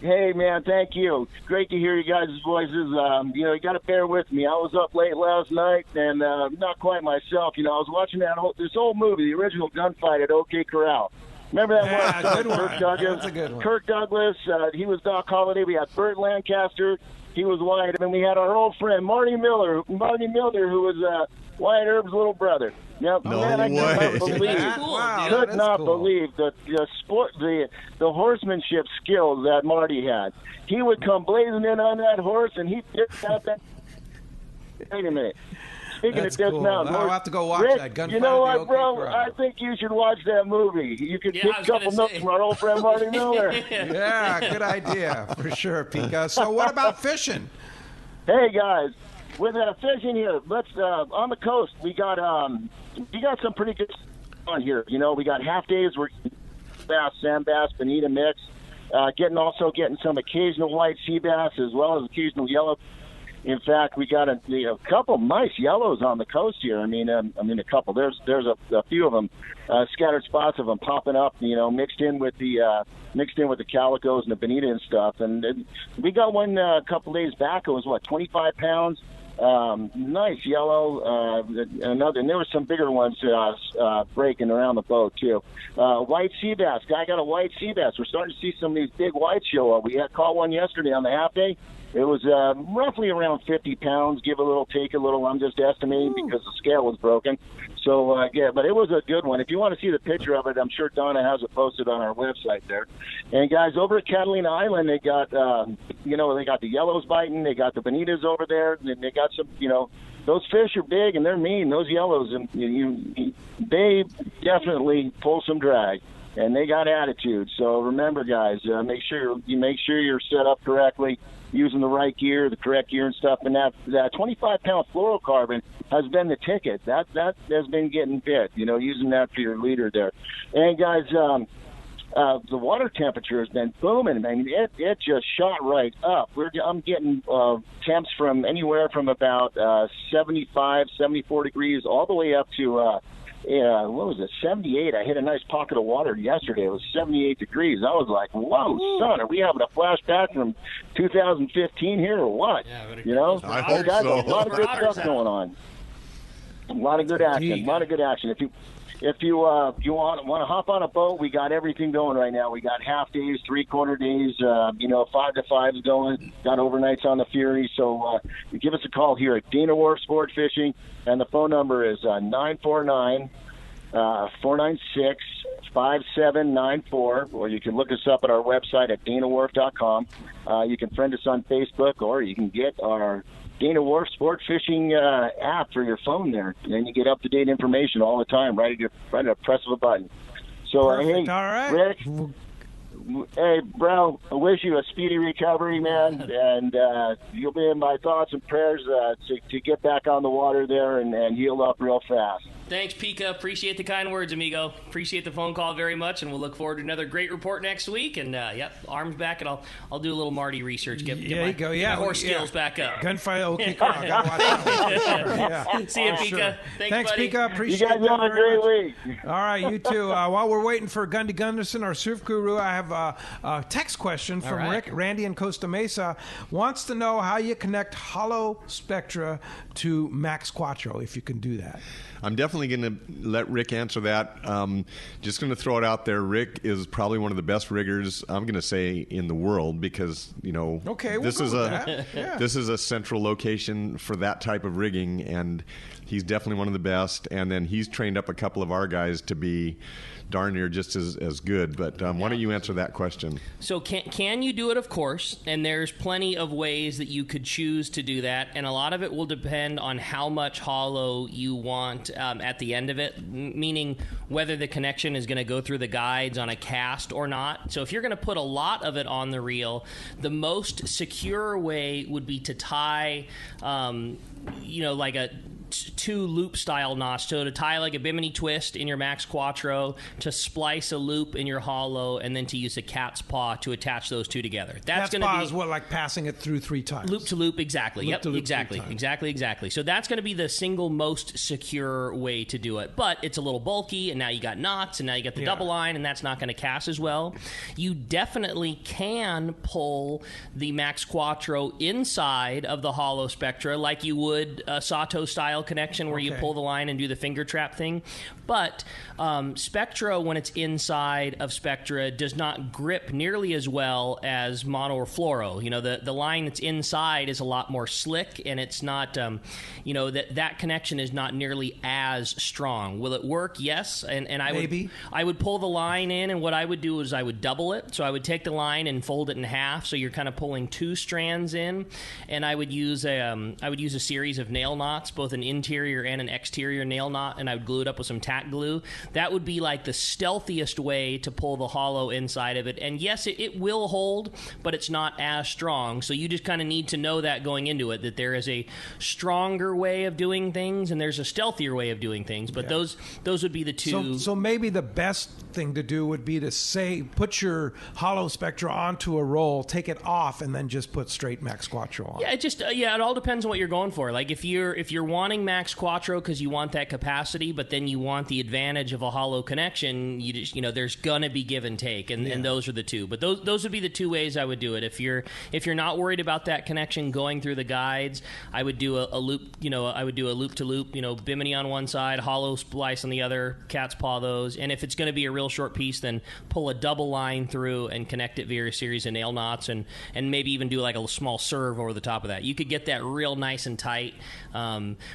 [SPEAKER 22] Hey, man, thank you. Great to hear you guys' voices. You got to bear with me. I was up late last night and not quite myself. I was watching this old movie, the original Gunfight at OK Corral. Remember that one?
[SPEAKER 2] Good one.
[SPEAKER 22] Kirk Douglas.
[SPEAKER 2] That's a good one.
[SPEAKER 22] Kirk Douglas, he was Doc Holliday. We had Burt Lancaster. He was Wyatt. And then we had our old friend, Marty Miller, who was Wyatt Earp's little brother. Yep.
[SPEAKER 5] No
[SPEAKER 22] man, I
[SPEAKER 5] way.
[SPEAKER 22] could not believe the horsemanship skills that Marty had. He would come blazing in on that horse, and he picked out that. Wait a minute. Speaking
[SPEAKER 2] That's
[SPEAKER 22] of Death
[SPEAKER 2] cool.
[SPEAKER 22] Mountain,
[SPEAKER 2] I'll have to go watch
[SPEAKER 22] Rick,
[SPEAKER 2] that. Gunfight
[SPEAKER 22] you know
[SPEAKER 2] at the
[SPEAKER 22] what,
[SPEAKER 2] OK
[SPEAKER 22] bro?
[SPEAKER 2] Corral.
[SPEAKER 22] I think you should watch that movie. You could
[SPEAKER 4] Yeah,
[SPEAKER 22] take
[SPEAKER 4] I
[SPEAKER 22] a
[SPEAKER 4] was
[SPEAKER 22] couple
[SPEAKER 4] gonna
[SPEAKER 22] notes
[SPEAKER 4] say.
[SPEAKER 22] from our old friend Marty Miller.
[SPEAKER 2] Yeah, good idea for sure, Pika. So, what about fishing?
[SPEAKER 22] Hey guys, with fishing here, let's on the coast. We got some pretty good stuff on here. You know, we got half days. We're bass, sand bass, bonita mix. Getting some occasional white sea bass as well as occasional yellow. In fact, we got a couple nice yellows on the coast here. I mean, a couple. There's a few of them, scattered spots of them popping up. You know, mixed in with the calicos and the bonita and stuff. And we got one a couple days back. It was 25 pounds. Nice yellow. Another, and there were some bigger ones breaking around the boat too. White sea bass. Guy got a white sea bass. We're starting to see some of these big whites show up. We had caught one yesterday on the half day. It was roughly around 50 pounds. Give a little, take a little. I'm just estimating because the scale was broken. So, yeah, but it was a good one. If you want to see the picture of it, I'm sure Donna has it posted on our website there. And, guys, over at Catalina Island, they got, they got the yellows biting. They got the bonitas over there. And they got some, those fish are big and they're mean. Those yellows, and they definitely pull some drag. And they got attitude. So remember, guys, make sure you're set up correctly, using the right gear, the correct gear and stuff. And that 25-pound fluorocarbon has been the ticket. That has been getting bit. Using that for your leader there. And guys, the water temperature has been booming. I mean, it just shot right up. I'm getting temps from anywhere from about 75, 74 degrees all the way up to. 78. I hit a nice pocket of water yesterday. It was 78 degrees. I was like, whoa, son, are we having a flashback from 2015 here or what? Yeah,
[SPEAKER 5] I hope
[SPEAKER 22] guys,
[SPEAKER 5] so.
[SPEAKER 22] a lot of good stuff going on. A lot of good action. If you want to hop on a boat, we got everything going right now. We got half days, 3/4 days, 5 to 5 is going. Got overnights on the Fury. So give us a call here at Dana Wharf Sport Fishing, and the phone number is 949-496-5794, or you can look us up at our website at danawharf.com. You can friend us on Facebook, or you can get our Dana Wharf Sport Fishing app for your phone there, and then you get up-to-date information all the time right at a press of a button. So,
[SPEAKER 2] Perfect. All right.
[SPEAKER 22] Rick, hey, bro, I wish you a speedy recovery, man, and you'll be in my thoughts and prayers to get back on the water there and heal up real fast.
[SPEAKER 4] Thanks, Pika. Appreciate the kind words, amigo. Appreciate the phone call very much, and we'll look forward to another great report next week. And, arms back, and I'll do a little Marty research. Get my horse skills back up.
[SPEAKER 2] Gunfight, OK Corral. Gotta watch that.
[SPEAKER 4] See you, Pika.
[SPEAKER 2] Sure.
[SPEAKER 4] Thanks, buddy.
[SPEAKER 22] You
[SPEAKER 2] Pika. Appreciate
[SPEAKER 22] guys
[SPEAKER 2] that
[SPEAKER 22] have a
[SPEAKER 2] very
[SPEAKER 22] great
[SPEAKER 2] much.
[SPEAKER 22] week.
[SPEAKER 2] All right, you too. While we're waiting for Gundy Gunderson, our surf guru, I have a text question from Rick. Randy in Costa Mesa wants to know how you connect hollow spectra to Max Quattro, if you can do that.
[SPEAKER 5] I'm definitely going to let Rick answer that. Just going to throw it out there. Rick is probably one of the best riggers, I'm going to say, in the world, because this is this is a central location for that type of rigging, and he's definitely one of the best. And then he's trained up a couple of our guys to be darn near just as good. But why don't you answer that question?
[SPEAKER 4] So can you do it? Of course. And there's plenty of ways that you could choose to do that. And a lot of it will depend on how much hollow you want at the end of it, meaning whether the connection is going to go through the guides on a cast or not. So if you're going to put a lot of it on the reel, the most secure way would be to tie, like a two loop style notch. So to tie like a bimini twist in your Max Quattro, to splice a loop in your hollow, and then to use a cat's paw to attach those two together. That's going to be
[SPEAKER 2] is what, like passing it through 3 times.
[SPEAKER 4] Loop to loop, exactly.
[SPEAKER 2] Loop to loop
[SPEAKER 4] exactly. So that's going to be the single most secure way to do it. But it's a little bulky, and now you got knots, and now you got the double line, and that's not going to cast as well. You definitely can pull the Max Quattro inside of the hollow spectra like you would a Sato style connection where you pull the line and do the finger trap thing. But Spectra, when it's inside of Spectra, does not grip nearly as well as mono or fluoro. You know, the line that's inside is a lot more slick, and it's not, that connection is not nearly as strong. Will it work? Yes. And I would pull the line in, and what I would do is I would double it. So I would take the line and fold it in half, so you're kind of pulling 2 strands in, and I would use a series of nail knots, both an interior and an exterior nail knot, and I would glue it up with some tack glue. That would be like the stealthiest way to pull the hollow inside of it. And yes, it will hold, but it's not as strong. So you just kind of need to know that going into it, that there is a stronger way of doing things and there's a stealthier way of doing things. But those would be the two.
[SPEAKER 2] So maybe the best thing to do would be to put your hollow Spectra onto a roll, take it off, and then just put straight Max Quattro on.
[SPEAKER 4] Yeah, it all depends on what you're going for. Like if you're wanting Max Quattro because you want that capacity, but then you want the advantage of a hollow connection, there's gonna be give and take, and those are the two. But those would be the 2 ways I would do it. If you're not worried about that connection going through the guides, I would do a loop. I would do a loop to loop. Bimini on one side, hollow splice on the other, cat's paw those. And if it's going to be a real short piece, then pull a double line through and connect it via a series of nail knots, and maybe even do like a small serve over the top of that. You could get that real nice and tight.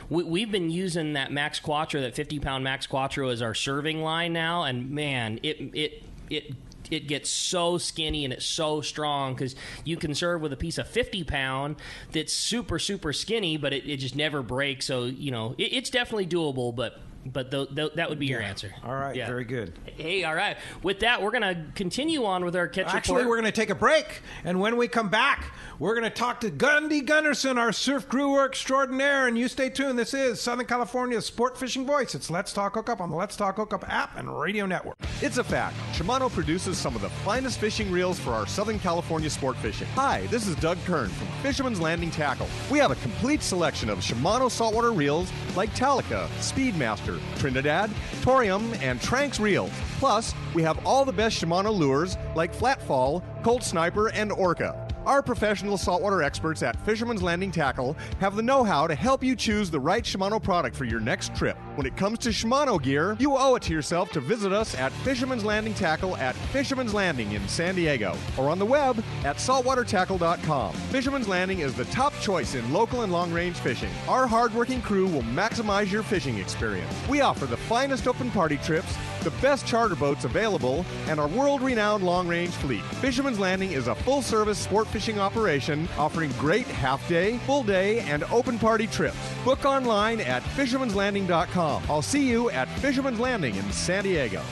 [SPEAKER 4] We've been using that Max Quattro, that 50-pound Max Quattro, as our serving line now, and man, it gets so skinny and it's so strong because you can serve with a piece of 50-pound that's super, super skinny, but it just never breaks. So, it's definitely doable, but that would be your answer.
[SPEAKER 2] All right, very good.
[SPEAKER 4] Hey, all right. With that, we're going to continue on with our catch report.
[SPEAKER 2] Actually, we're going to take a break, and when we come back, we're going to talk to Gundy Gunderson, our surf guru extraordinaire, and you stay tuned. This is Southern California's sport fishing voice. It's Let's Talk Hookup on the Let's Talk Hookup app and radio network.
[SPEAKER 5] It's a fact. Shimano produces some of the finest fishing reels for our Southern California sport fishing. Hi, this is Doug Kern from Fisherman's Landing Tackle. We have a complete selection of Shimano saltwater reels like Talica, Speedmaster, Trinidad, Torium, and Tranx reels. Plus, we have all the best Shimano lures like Flatfall, Cold Sniper, and Orca. Our professional saltwater experts at Fisherman's Landing Tackle have the know-how to help you choose the right Shimano product for your next trip. When it comes to Shimano gear, you owe it to yourself to visit us at Fisherman's Landing Tackle at Fisherman's Landing in San Diego, or on the web at saltwatertackle.com. Fisherman's Landing is the top choice in local and long-range fishing. Our hard-working crew will maximize your fishing experience. We offer the finest open party trips, the best charter boats available, and our world-renowned long-range fleet. Fisherman's Landing is a full-service sport fishing operation offering great half-day, full-day, and open party trips. Book online at fishermanslanding.com. I'll see you at Fisherman's Landing in San Diego.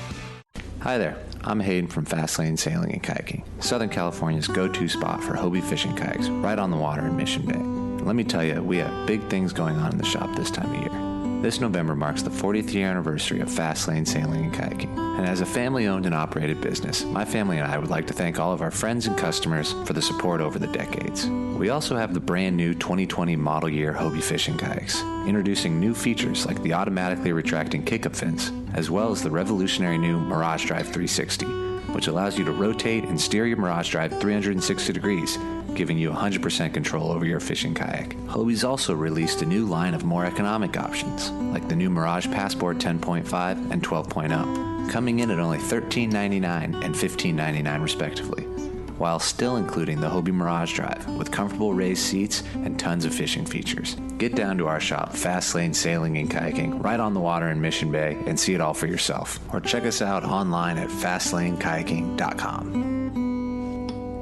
[SPEAKER 1] Hi there, I'm Hayden from Fastlane Sailing and Kayaking, Southern California's go-to spot for Hobie fishing kayaks, right on the water in Mission Bay. Let me tell you, we have big things going on in the shop this time of year. This November marks the 40th year anniversary of Fastlane Sailing and Kayaking. And as a family-owned and operated business, my family and I would like to thank all of our friends and customers for the support over the decades. We also have the brand new 2020 model year Hobie fishing kayaks, introducing new features like the automatically retracting kick-up fins, as well as the revolutionary new Mirage Drive 360, which allows you to rotate and steer your Mirage Drive 360 degrees, giving you 100% control over your fishing kayak. Hobie's also released a new line of more economic options, like the new Mirage Passport 10.5 and 12.0, coming in at only $13.99 and $15.99 respectively, while still including the Hobie Mirage Drive with comfortable raised seats and tons of fishing features. Get down to our shop, Fastlane Sailing and Kayaking, right on the water in Mission Bay, and see it all for yourself. Or check us out online at fastlanekayaking.com.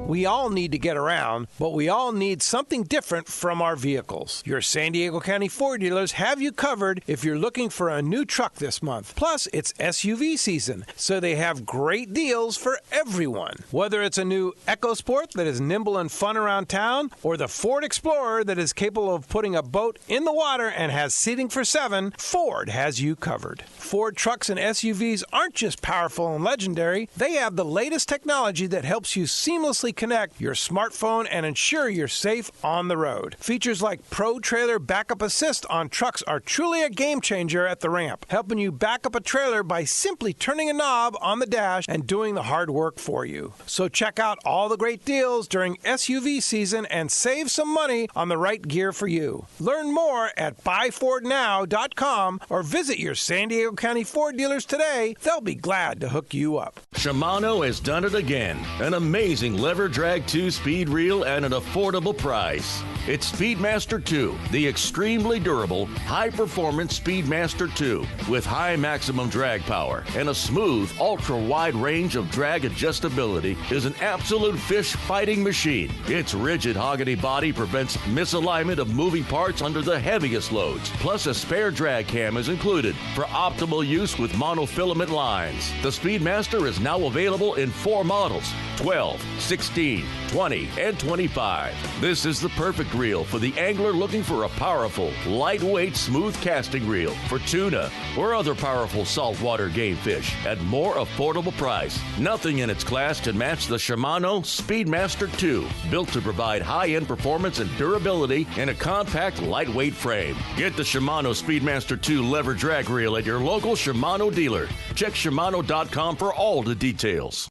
[SPEAKER 2] We all need to get around, but we all need something different from our vehicles. Your San Diego County Ford dealers have you covered if you're looking for a new truck this month. Plus, it's SUV season, so they have great deals for everyone. Whether it's a new EcoSport that is nimble and fun around town, or the Ford Explorer that is capable of putting a boat in the water and has seating for 7, Ford has you covered. Ford trucks and SUVs aren't just powerful and legendary. They have the latest technology that helps you seamlessly connect your smartphone and ensure you're safe on the road. Features like Pro Trailer Backup Assist on trucks are truly a game changer at the ramp, helping you back up a trailer by simply turning a knob on the dash and doing the hard work for you. So check out all the great deals during SUV season and save some money on the right gear for you. Learn more at buyfordnow.com or visit your San Diego County Ford dealers today. They'll be glad to hook you up.
[SPEAKER 3] Shimano has done it again. An amazing lever drag 2-speed reel at an affordable price. It's Speedmaster 2, the extremely durable, high-performance Speedmaster 2 with high maximum drag power and a smooth, ultra-wide range of drag adjustability is an absolute fish fighting machine. Its rigid hogany body prevents misalignment of moving parts under the heaviest loads. Plus, a spare drag cam is included for optimal use with monofilament lines. The Speedmaster is now available in 4 models: 12, 16, 20, and 25. This is the perfect reel for the angler looking for a powerful, lightweight, smooth casting reel for tuna or other powerful saltwater game fish at more affordable price. Nothing in its class can match the Shimano Speedmaster 2, built to provide high-end performance and durability in a compact, lightweight frame. Get the Shimano Speedmaster 2 lever drag reel at your local Shimano dealer. Check Shimano.com for all the details.